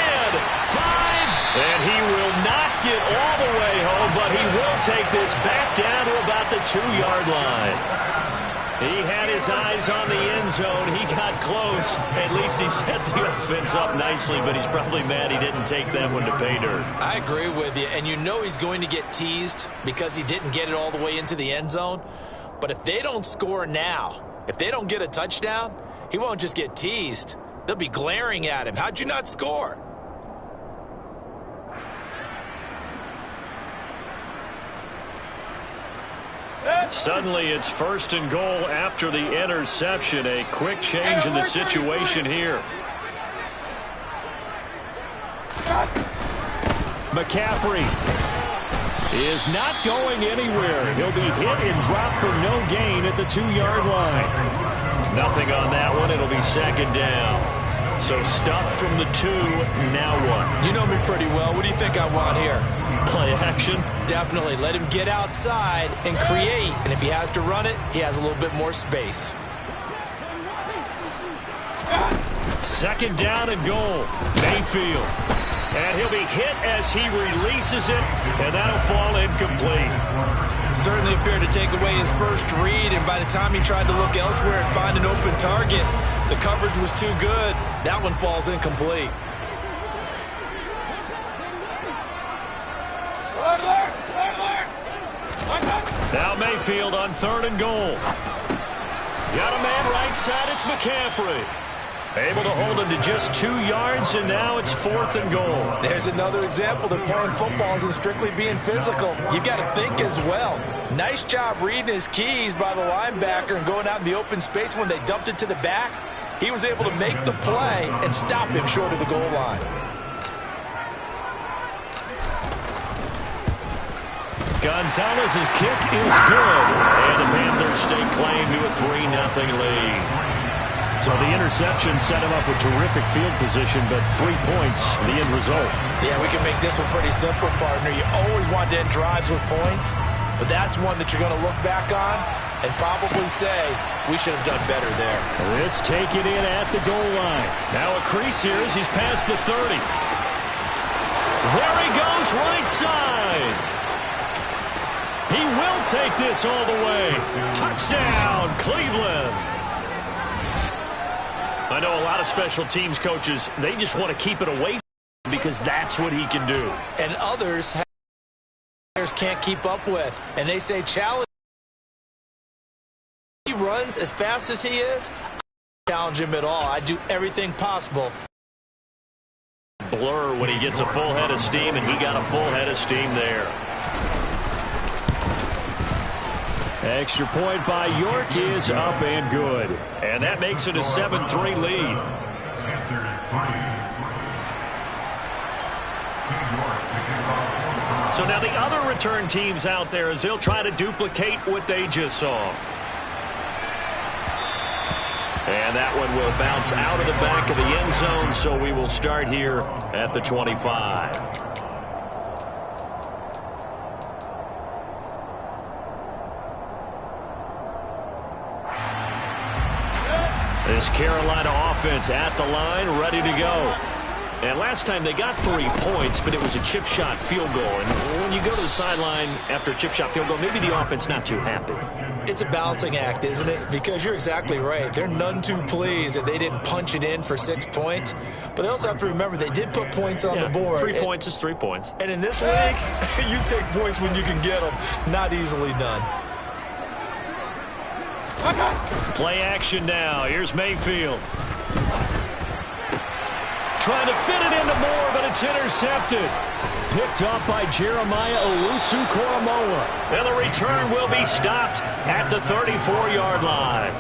5, and he will not get all the way home, but he will take this back down to about the 2-yard line. He had his eyes on the end zone. He got close. At least he set the offense up nicely, but he's probably mad he didn't take that one to pay dirt. I agree with you, and you know he's going to get teased because he didn't get it all the way into the end zone. But if they don't score now, if they don't get a touchdown, he won't just get teased. They'll be glaring at him. How'd you not score? Suddenly it's 1st and goal after the interception. A quick change in the situation here. McCaffrey is not going anywhere. He'll be hit and dropped for no gain at the 2-yard line. Nothing on that one. It'll be 2nd down. So stuffed from the 2. Now what? You know me pretty well. What do you think I want here? Play action? Definitely. Let him get outside and create. And if he has to run it, he has a little bit more space. 2nd down and goal. Mayfield. And he'll be hit as he releases it, and that'll fall incomplete. Certainly appeared to take away his first read, and by the time he tried to look elsewhere and find an open target, the coverage was too good. That one falls incomplete. Now Mayfield on 3rd and goal. Got a man right side. It's McCaffrey. Able to hold him to just 2 yards, and now it's 4th and goal. There's another example that playing football isn't strictly being physical. You got to think as well. Nice job reading his keys by the linebacker and going out in the open space. When they dumped it to the back, he was able to make the play and stop him short of the goal line. Gonzalez's kick is good, and the Panthers stake claim to a 3-0 lead. So the interception set him up with terrific field position, but 3 points, the end result. Yeah, we can make this one pretty simple, partner. You always want to end drives with points, but that's one that you're going to look back on and probably say, we should have done better there. This taken in at the goal line. Now a crease here as he's past the 30. There he goes, right side. He will take this all the way. Touchdown, Cleveland. I know a lot of special teams coaches, they just want to keep it away because that's what he can do. And others can't keep up with. And they say, challenge. He runs as fast as he is, I don't challenge him at all. I do everything possible. Blur when he gets a full head of steam, and he got a full head of steam there. Extra point by York is up and good. And that makes it a 7-3 lead. So now the other return teams out there as they'll try to duplicate what they just saw. And that one will bounce out of the back of the end zone, so we will start here at the 25. This Carolina offense at the line, ready to go. And last time they got 3 points, but it was a chip shot field goal. And when you go to the sideline after a chip shot field goal, maybe the offense not too happy. It's a balancing act, isn't it? Because you're exactly right. They're none too pleased that they didn't punch it in for 6 points. But they also have to remember they did put points on the board. 3 points is 3 points. And in this league, you take points when you can get them. Not easily done. Play action now. Here's Mayfield. Trying to fit it into Moore, but it's intercepted. Picked up by Jeremiah Owusu-Koramoah. And the return will be stopped at the 34-yard line.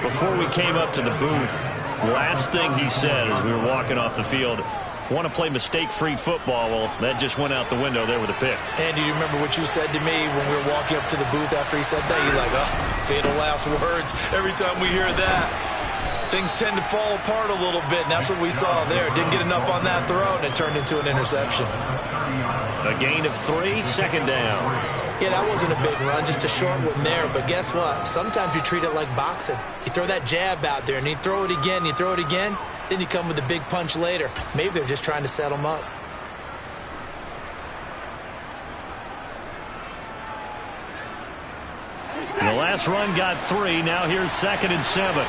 Before we came up to the booth, last thing he said as we were walking off the field, want to play mistake-free football. Well, that just went out the window there with a pick. And do you remember what you said to me when we were walking up to the booth after he said that? You're like, oh, fatal last words. Every time we hear that, things tend to fall apart a little bit, and that's what we saw there. Didn't get enough on that throw, and it turned into an interception. A gain of 3, second down. Yeah, that wasn't a big run, just a short one there. But guess what? Sometimes you treat it like boxing. You throw that jab out there, and you throw it again, you throw it again, then you come with a big punch later. Maybe they're just trying to set them up. The last run got 3. Now here's 2nd and 7.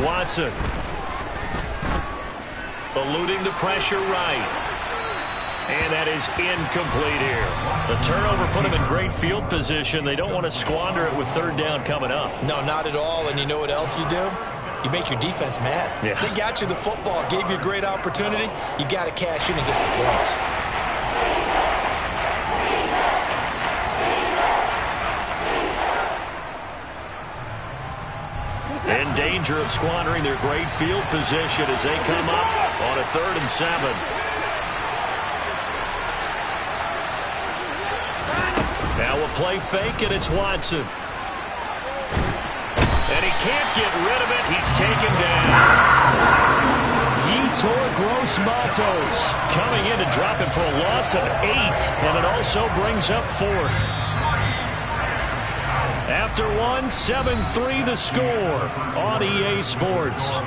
Watson. Eluding the pressure right. And that is incomplete here. The turnover put them in great field position. They don't want to squander it with 3rd down coming up. No, not at all. And you know what else you do? You make your defense mad. Yeah. They got you the football, gave you a great opportunity. You got to cash in and get some points. In danger of squandering their great field position as they come up on a 3rd and 7. Now a play fake, and it's Watson. And he can't get rid of it. He's taken down. Yetur Gross-Matos coming in to drop it for a loss of 8, and it also brings up 4th. After 1, 7-3 the score on EA Sports.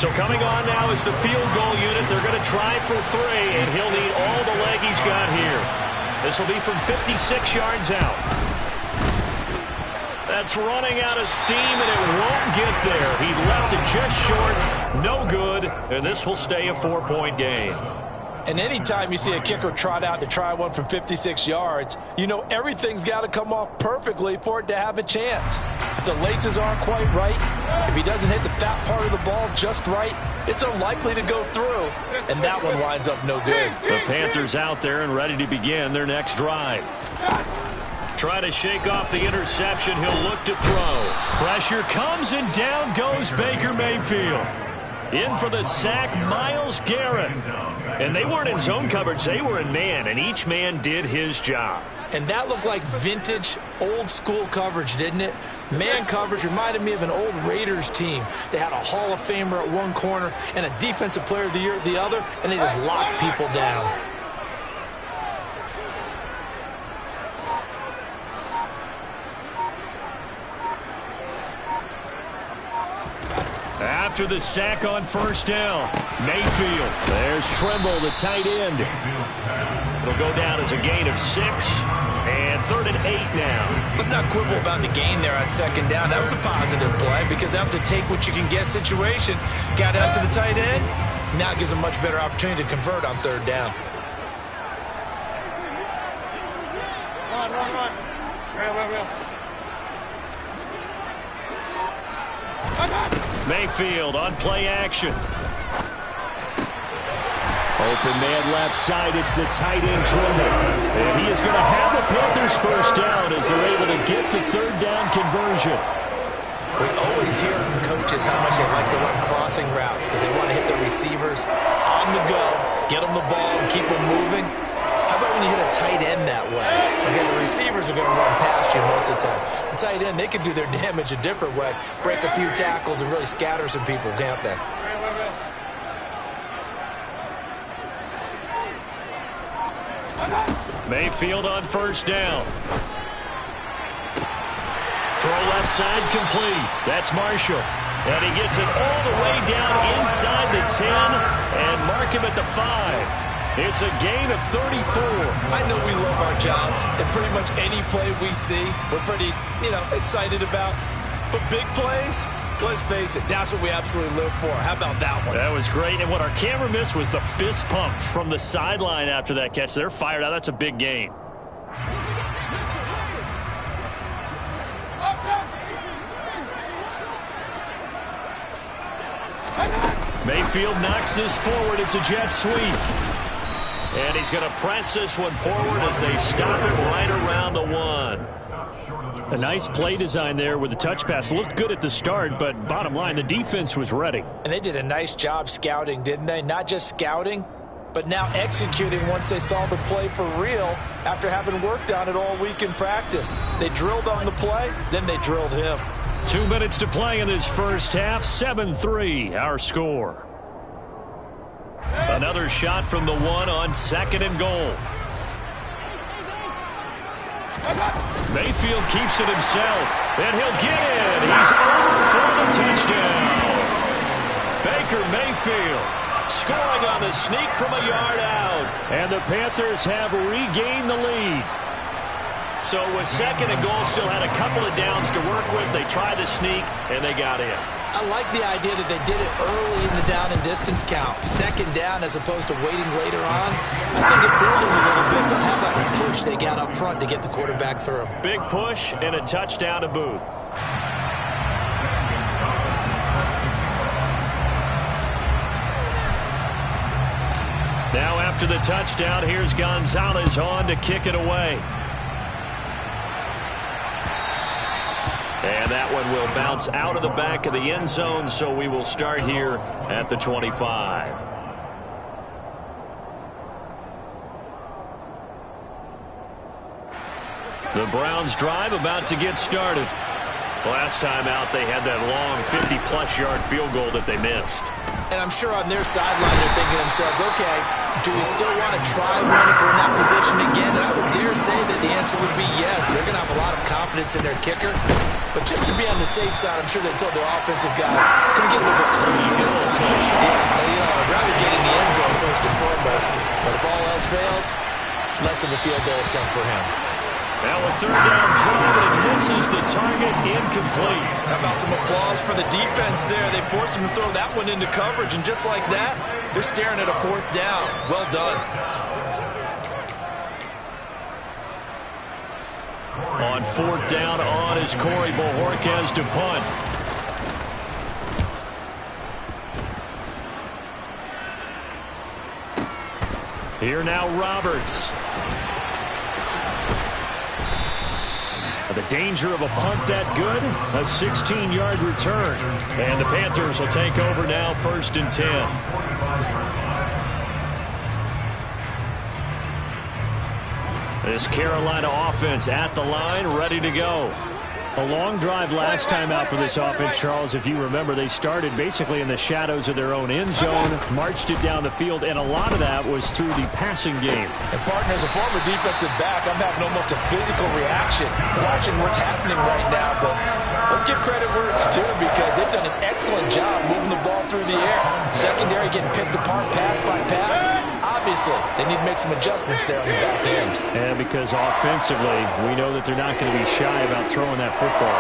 So coming on now is the field goal unit. They're going to try for 3, and he'll need all the leg he's got here. This will be from 56 yards out. That's running out of steam, and it won't get there. He left it just short. No good, and this will stay a 4-point game. And anytime you see a kicker trot out to try one from 56 yards, you know everything's got to come off perfectly for it to have a chance. If the laces aren't quite right, if he doesn't hit the fat part of the ball just right, it's unlikely to go through, and that one winds up no good. The Panthers out there and ready to begin their next drive. Try to shake off the interception. He'll look to throw. Pressure comes, and down goes Baker Mayfield. In for the sack, Myles Garrett. And they weren't in zone coverage. They were in man, and each man did his job. And that looked like vintage, old-school coverage, didn't it? Man coverage reminded me of an old Raiders team. They had a Hall of Famer at one corner and a Defensive Player of the Year at the other, and they just locked people down. After the sack on first down, Mayfield. There's Trimble, the tight end. It'll go down as a gain of 6, and 3rd and 8 now. Let's not quibble about the gain there on second down. That was a positive play because that was a take-what-you-can-get situation. Got out to the tight end. Now it gives a much better opportunity to convert on 3rd down. Run. Real. Mayfield on play action. Open man left side. It's the tight end Trimble. And he is going to have the Panthers first down as they're able to get the 3rd down conversion. We always hear from coaches how much they like to run crossing routes because they want to hit their receivers on the go, get them the ball, and keep them moving. How about when you hit a tight end that way? Okay, the receivers are going to run past you most of the time. The tight end, they can do their damage a different way, break a few tackles and really scatter some people, can't they? Mayfield on first down. Throw left side complete. That's Marshall. And he gets it all the way down inside the 10 and mark him at the 5. It's a gain of 34. I know we love our jobs, and pretty much any play we see, we're pretty, excited about. But big plays, let's face it, that's what we absolutely live for. How about that one? That was great, and what our camera missed was the fist pump from the sideline after that catch. They're fired out. That's a big gain. Mayfield knocks this forward. It's a jet sweep. And he's going to press this one forward as they stop it right around the 1. A nice play design there with the touch pass. Looked good at the start, but bottom line, the defense was ready. And they did a nice job scouting, didn't they? Not just scouting, but now executing once they saw the play for real after having worked on it all week in practice. They drilled on the play, then they drilled him. 2 minutes to play in this first half. 7-3, our score. Another shot from the 1 on 2nd and goal. Mayfield keeps it himself, and he'll get in. He's over for the touchdown. Baker Mayfield scoring on the sneak from a yard out. And the Panthers have regained the lead. So with 2nd and goal, still had a couple of downs to work with. They tried to sneak, and they got in. I like the idea that they did it early in the down and distance count. 2nd down as opposed to waiting later on. I think it fooled them a little bit, but how about the push they got up front to get the quarterback through? Big push and a touchdown to boot. Now after the touchdown, here's Gonzalez on to kick it away. And that one will bounce out of the back of the end zone, so we will start here at the 25. The Browns drive about to get started. Last time out, they had that long 50-plus yard field goal that they missed. And I'm sure on their sideline they're thinking to themselves, okay, Do we still want to try one if we're in that position again? And I would dare say that the answer would be yes. They're going to have a lot of confidence in their kicker. But just to be on the safe side, I'm sure they told their offensive guys, going to get a little bit closer this time. Yeah, I'd rather get in the end zone first and foremost. But if all else fails, less of a field goal attempt for him. Now a third down throw, but it misses the target, incomplete. How about some applause for the defense there? They forced him to throw that one into coverage, and just like that, they're staring at a fourth down. Well done. On fourth down on is Corey Bojorquez to punt. Here now Roberts. The danger of a punt that good, a 16-yard return. And the Panthers will take over now, 1st and 10. This Carolina offense at the line, ready to go. A long drive last time out for this offense, Charles. If you remember, they started basically in the shadows of their own end zone, marched it down the field, and a lot of that was through the passing game. And, partner, as a former defensive back, I'm having almost a physical reaction watching what's happening right now. But let's give credit where it's due because they've done an excellent job moving the ball through the air. Secondary getting picked apart pass by pass. Obviously, they need to make some adjustments there on the back end. And because offensively, we know that they're not going to be shy about throwing that football.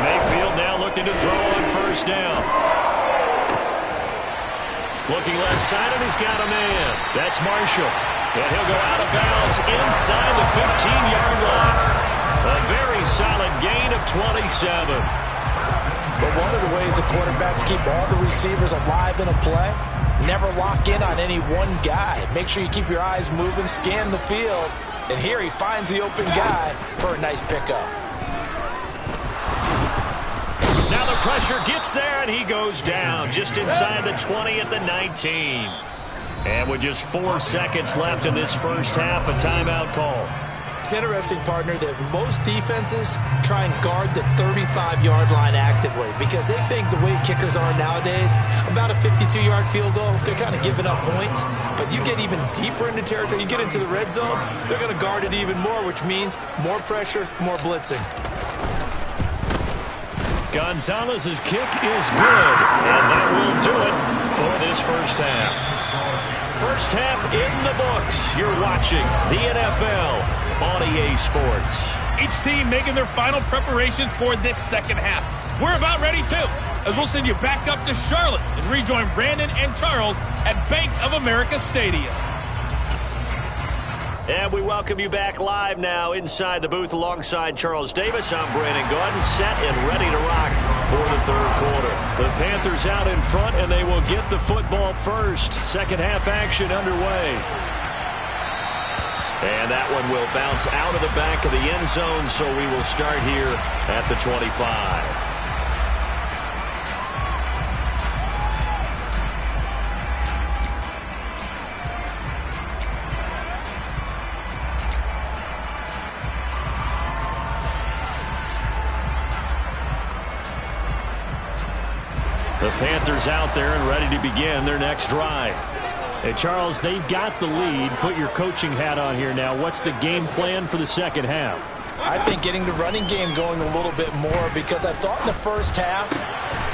Mayfield now looking to throw on 1st down. Looking left side, and he's got a man. That's Marshall. And he'll go out of bounds inside the 15-yard line. A very solid gain of 27. But one of the ways the quarterbacks keep all the receivers alive in a play, never lock in on any one guy. Make sure you keep your eyes moving, scan the field. And here he finds the open guy for a nice pickup. Now the pressure gets there, and he goes down just inside the 20 at the 19. And with just 4 seconds left in this first half, a timeout call. It's interesting, partner, that most defenses try and guard the 35-yard line actively because they think the way kickers are nowadays, about a 52-yard field goal, they're kind of giving up points. But you get even deeper into territory, you get into the red zone, they're going to guard it even more, which means more pressure, more blitzing. Gonzalez's kick is good, and that will do it for this first half. First half in the books. You're watching the NFL on EA Sports. Each team making their final preparations for this second half. We're about ready, too, as we'll send you back up to Charlotte and rejoin Brandon and Charles at Bank of America Stadium. And we welcome you back live now inside the booth alongside Charles Davis. I'm Brandon Gaudin, set and ready to rock for the third quarter. The Panthers out in front, and they will get the football first. Second half action underway. And that one will bounce out of the back of the end zone, so we will start here at the 25. The Panthers out there and ready to begin their next drive. Hey, Charles, they've got the lead. Put your coaching hat on here now. What's the game plan for the second half? I think getting the running game going a little bit more because I thought in the first half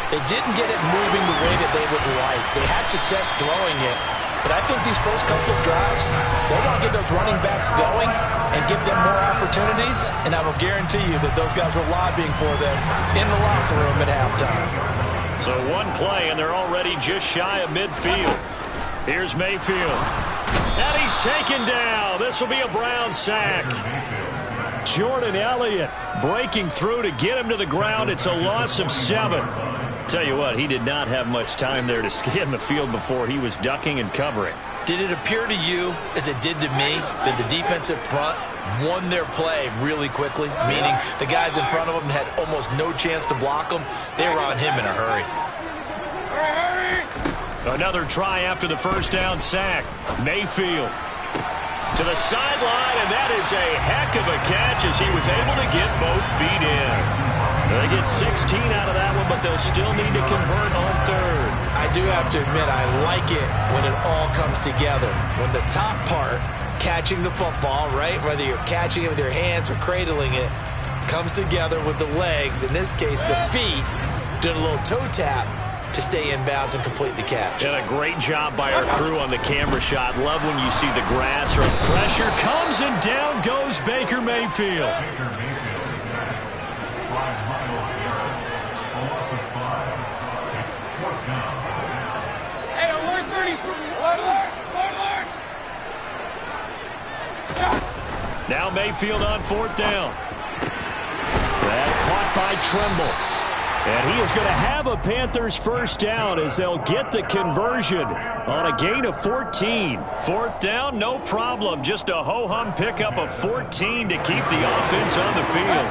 they didn't get it moving the way that they would like. They had success throwing it, but I think these first couple of drives, they want to get those running backs going and give them more opportunities, and I will guarantee you that those guys were lobbying for them in the locker room at halftime. So one play, and they're already just shy of midfield. Here's Mayfield. And he's taken down. This will be a Brown sack. Jordan Elliott breaking through to get him to the ground. It's a loss of 7. Tell you what, he did not have much time there to scan the field before he was ducking and covering. Did it appear to you, as it did to me, that the defensive front won their play really quickly? Meaning the guys in front of them had almost no chance to block them. They were on him in a hurry. Another try after the first down sack. Mayfield to the sideline, and that is a heck of a catch as he was able to get both feet in. They get 16 out of that one, but they'll still need to convert on third. I do have to admit, I like it when it all comes together. When the top part, catching the football, right, whether you're catching it with your hands or cradling it, comes together with the legs, in this case the feet, doing a little toe tap to stay in bounds and complete the catch. And a great job by our crew on the camera shot. Love when you see the grass or pressure comes and down goes Baker Mayfield. Hey, alert 30. Alert. Now Mayfield on fourth down. That caught by Tremble. And he is going to have a Panthers first down as they'll get the conversion on a gain of 14. Fourth down, no problem. Just a ho-hum pickup of 14 to keep the offense on the field.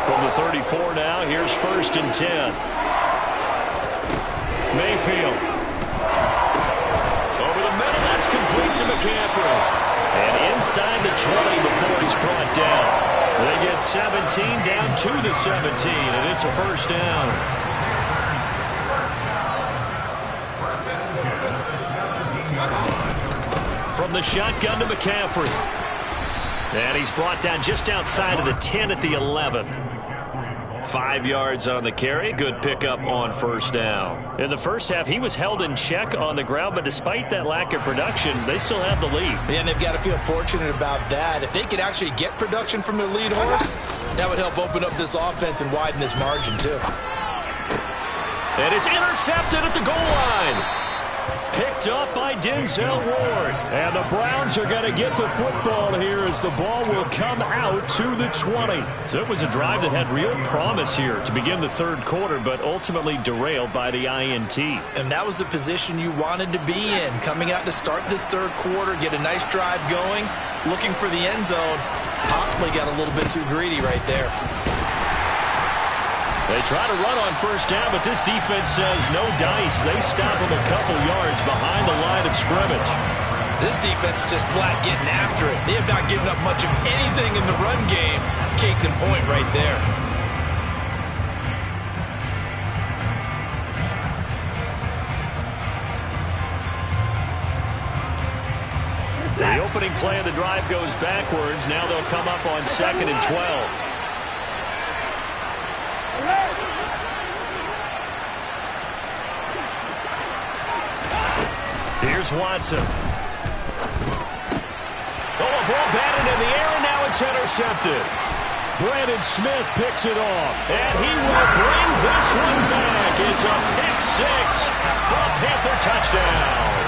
From the 34 now, here's first and 10. Mayfield. Over the middle, that's complete to McCaffrey. And inside the 20 before he's brought down. They get 17 down to the 17, and it's a first down. From the shotgun to McCaffrey. And he's brought down just outside of the 10 at the 11. 5 yards on the carry. Good pickup on first down. In the first half, he was held in check on the ground, but despite that lack of production, they still have the lead. And they've got to feel fortunate about that. If they could actually get production from their lead horse, that would help open up this offense and widen this margin, too. And it's intercepted at the goal line. Picked up by Denzel Ward. And the Browns are going to get the football here as the ball will come out to the 20. So it was a drive that had real promise here to begin the third quarter, but ultimately derailed by the INT. And that was the position you wanted to be in, coming out to start this third quarter, get a nice drive going, looking for the end zone. Possibly got a little bit too greedy right there. They try to run on first down, but this defense says no dice. They stop them a couple yards behind the line of scrimmage. This defense is just flat getting after it. They have not given up much of anything in the run game. Case in point right there. The opening play of the drive goes backwards. Now they'll come up on 2nd and 12. Here's Watson. Oh, a ball batted in the air, and now it's intercepted. Brandon Smith picks it off. And he will bring this one back. It's a pick six for a Panther touchdown.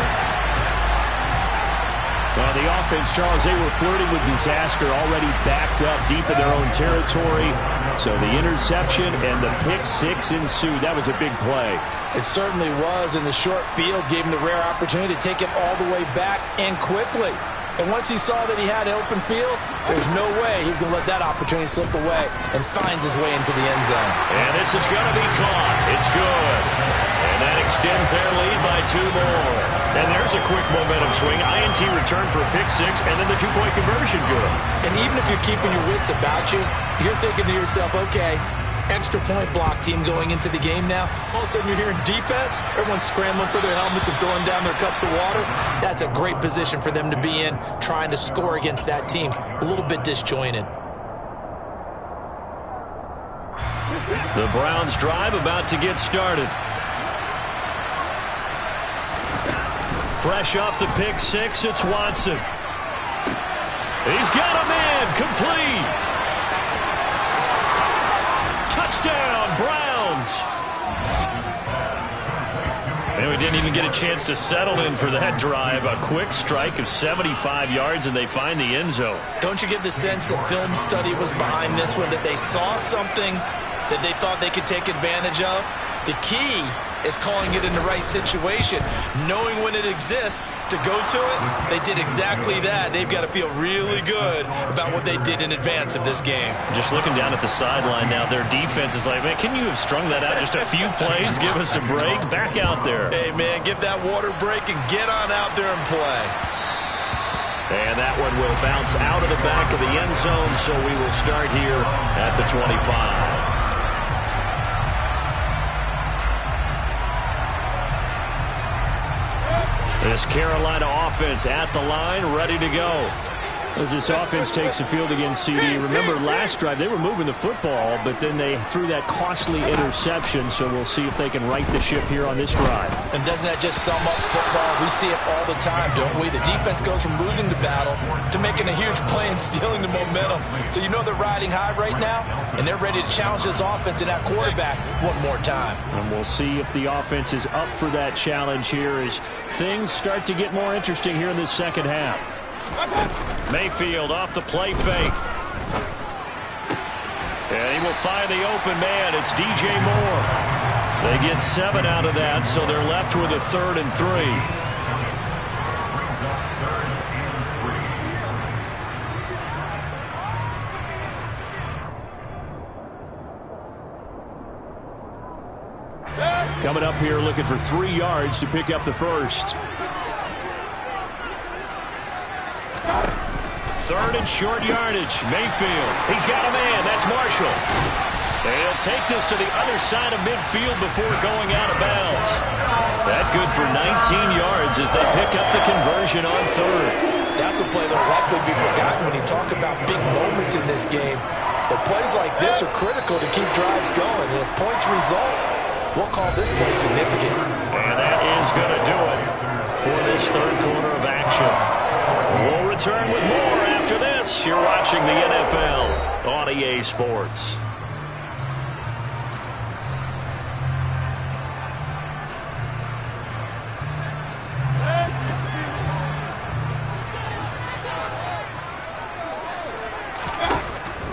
Well, the offense, Charles, they were flirting with disaster, already backed up deep in their own territory. So the interception and the pick six ensued. That was a big play. It certainly was, and the short field gave him the rare opportunity to take it all the way back and quickly. And once he saw that he had an open field, there's no way he's going to let that opportunity slip away, and finds his way into the end zone. And this is going to be caught. It's good. And that extends their lead by 2 more. And there's a quick momentum swing. INT return for a pick six, and then the 2-point conversion good. And even if you're keeping your wits about you, you're thinking to yourself, okay, extra point block team going into the game now. All of a sudden you're hearing defense. Everyone's scrambling for their helmets and throwing down their cups of water. That's a great position for them to be in, trying to score against that team. A little bit disjointed. The Browns drive about to get started. Fresh off the pick six, it's Watson. He's got a man, complete. Touchdown, Browns. And we didn't even get a chance to settle in for that drive. A quick strike of 75 yards, and they find the end zone. Don't you get the sense that film study was behind this one, that they saw something that they thought they could take advantage of? The key is calling it in the right situation, knowing when it exists to go to it. They did exactly that. They've got to feel really good about what they did in advance of this game. Just looking down at the sideline now, their defense is like, man, can you have strung that out just a few plays? Give us a break. Back out there. Hey, man, give that water break and get on out there and play. And that one will bounce out of the back of the end zone, so we will start here at the 25. This Carolina offense at the line, ready to go. As this offense takes the field against CD. Remember, last drive, they were moving the football, but then they threw that costly interception, so we'll see if they can right the ship here on this drive. And doesn't that just sum up football? We see it all the time, don't we? The defense goes from losing the battle to making a huge play and stealing the momentum. So you know they're riding high right now, and they're ready to challenge this offense and that quarterback one more time. And we'll see if the offense is up for that challenge here as things start to get more interesting here in this second half. Mayfield off the play fake. And he will find the open man. It's DJ Moore. They get 7 out of that, so they're left with a 3rd and 3. Coming up here looking for 3 yards to pick up the first. 3rd and short yardage. Mayfield. He's got a man. That's Marshall. And he'll take this to the other side of midfield before going out of bounds. That good for 19 yards as they pick up the conversion on 3rd. That's a play that'll likely be forgotten when you talk about big moments in this game. But plays like this are critical to keep drives going. And if points result, we'll call this play significant. And that is going to do it for this 3rd quarter of action. We'll return with more after this. You're watching the NFL on EA Sports.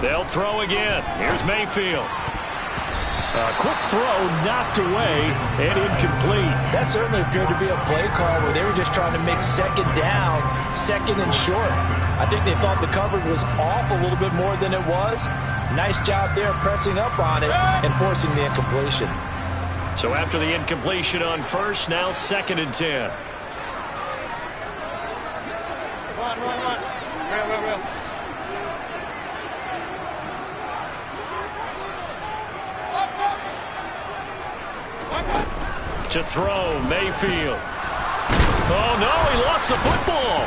They'll throw again. Here's Mayfield. A quick throw knocked away and incomplete. That certainly appeared to be a play call where they were just trying to make 2nd down, 2nd and short. I think they thought the coverage was off a little bit more than it was. Nice job there pressing up on it and forcing the incompletion. So after the incompletion on 1st, now 2nd and 10. Run. Real. To throw, Mayfield. Oh, no, he lost the football.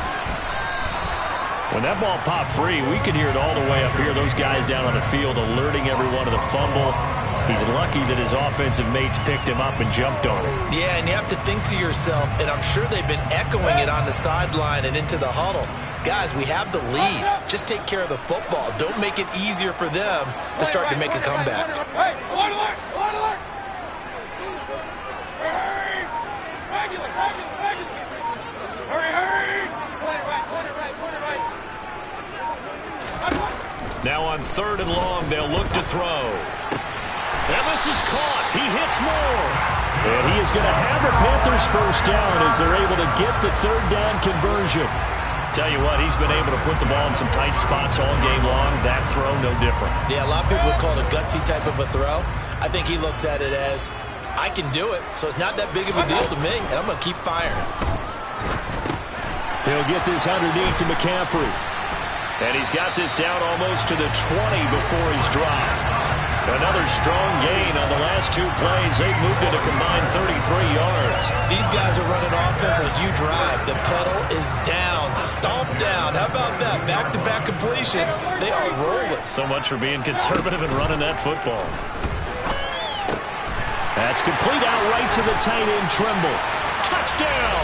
When that ball popped free, we could hear it all the way up here. Those guys down on the field alerting everyone of the fumble. He's lucky that his offensive mates picked him up and jumped on him. Yeah, and you have to think to yourself, and I'm sure they've been echoing it on the sideline and into the huddle. Guys, we have the lead. Just take care of the football. Don't make it easier for them to start to make a comeback. Hey, alert! Hurry! Point it right. Now on 3rd and long, they'll look to throw. And this is caught. He hits Moore. And he is going to have the Panthers first down as they're able to get the 3rd down conversion. Tell you what, he's been able to put the ball in some tight spots all game long. That throw, no different. Yeah, a lot of people would call it a gutsy type of a throw. I think he looks at it as, I can do it, so it's not that big of a deal to me, and I'm going to keep firing. He'll get this underneath to McCaffrey. And he's got this down almost to the 20 before he's dropped. Another strong gain on the last 2 plays. They've moved it a combined 33 yards. These guys are running offense like you drive. The pedal is down, stomped down. How about that? Back-to-back completions. They are rolling. So much for being conservative and running that football. That's complete out right to the tight end, Trimble. Touchdown!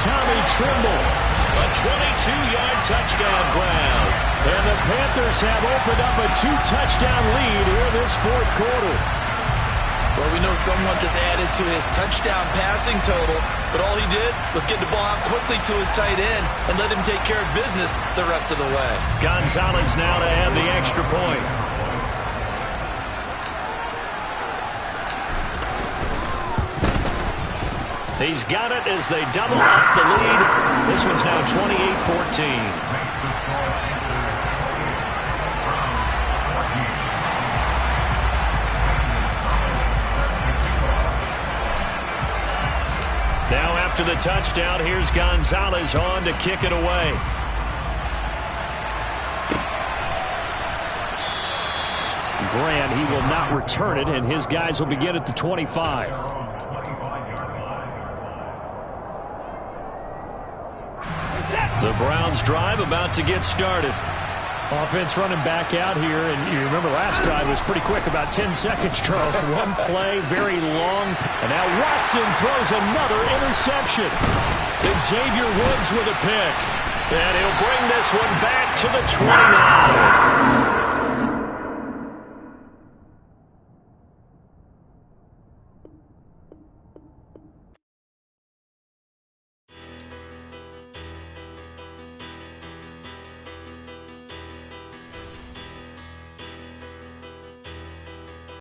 Tommy Trimble. A 22-yard touchdown grab. And the Panthers have opened up a 2-touchdown lead here in this 4th quarter. Well, we know someone just added to his touchdown passing total, but all he did was get the ball out quickly to his tight end and let him take care of business the rest of the way. Gonzalez now to add the extra point. He's got it as they double up the lead. This one's now 28-14. Now after the touchdown, here's Gonzalez on to kick it away. Grant, he will not return it, and his guys will begin at the 25. Browns drive about to get started. Offense running back out here, and you remember last drive was pretty quick, about 10 seconds, Charles. One play, very long. And now Watson throws another interception. And Xavier Woods with a pick. And he'll bring this one back to the 29.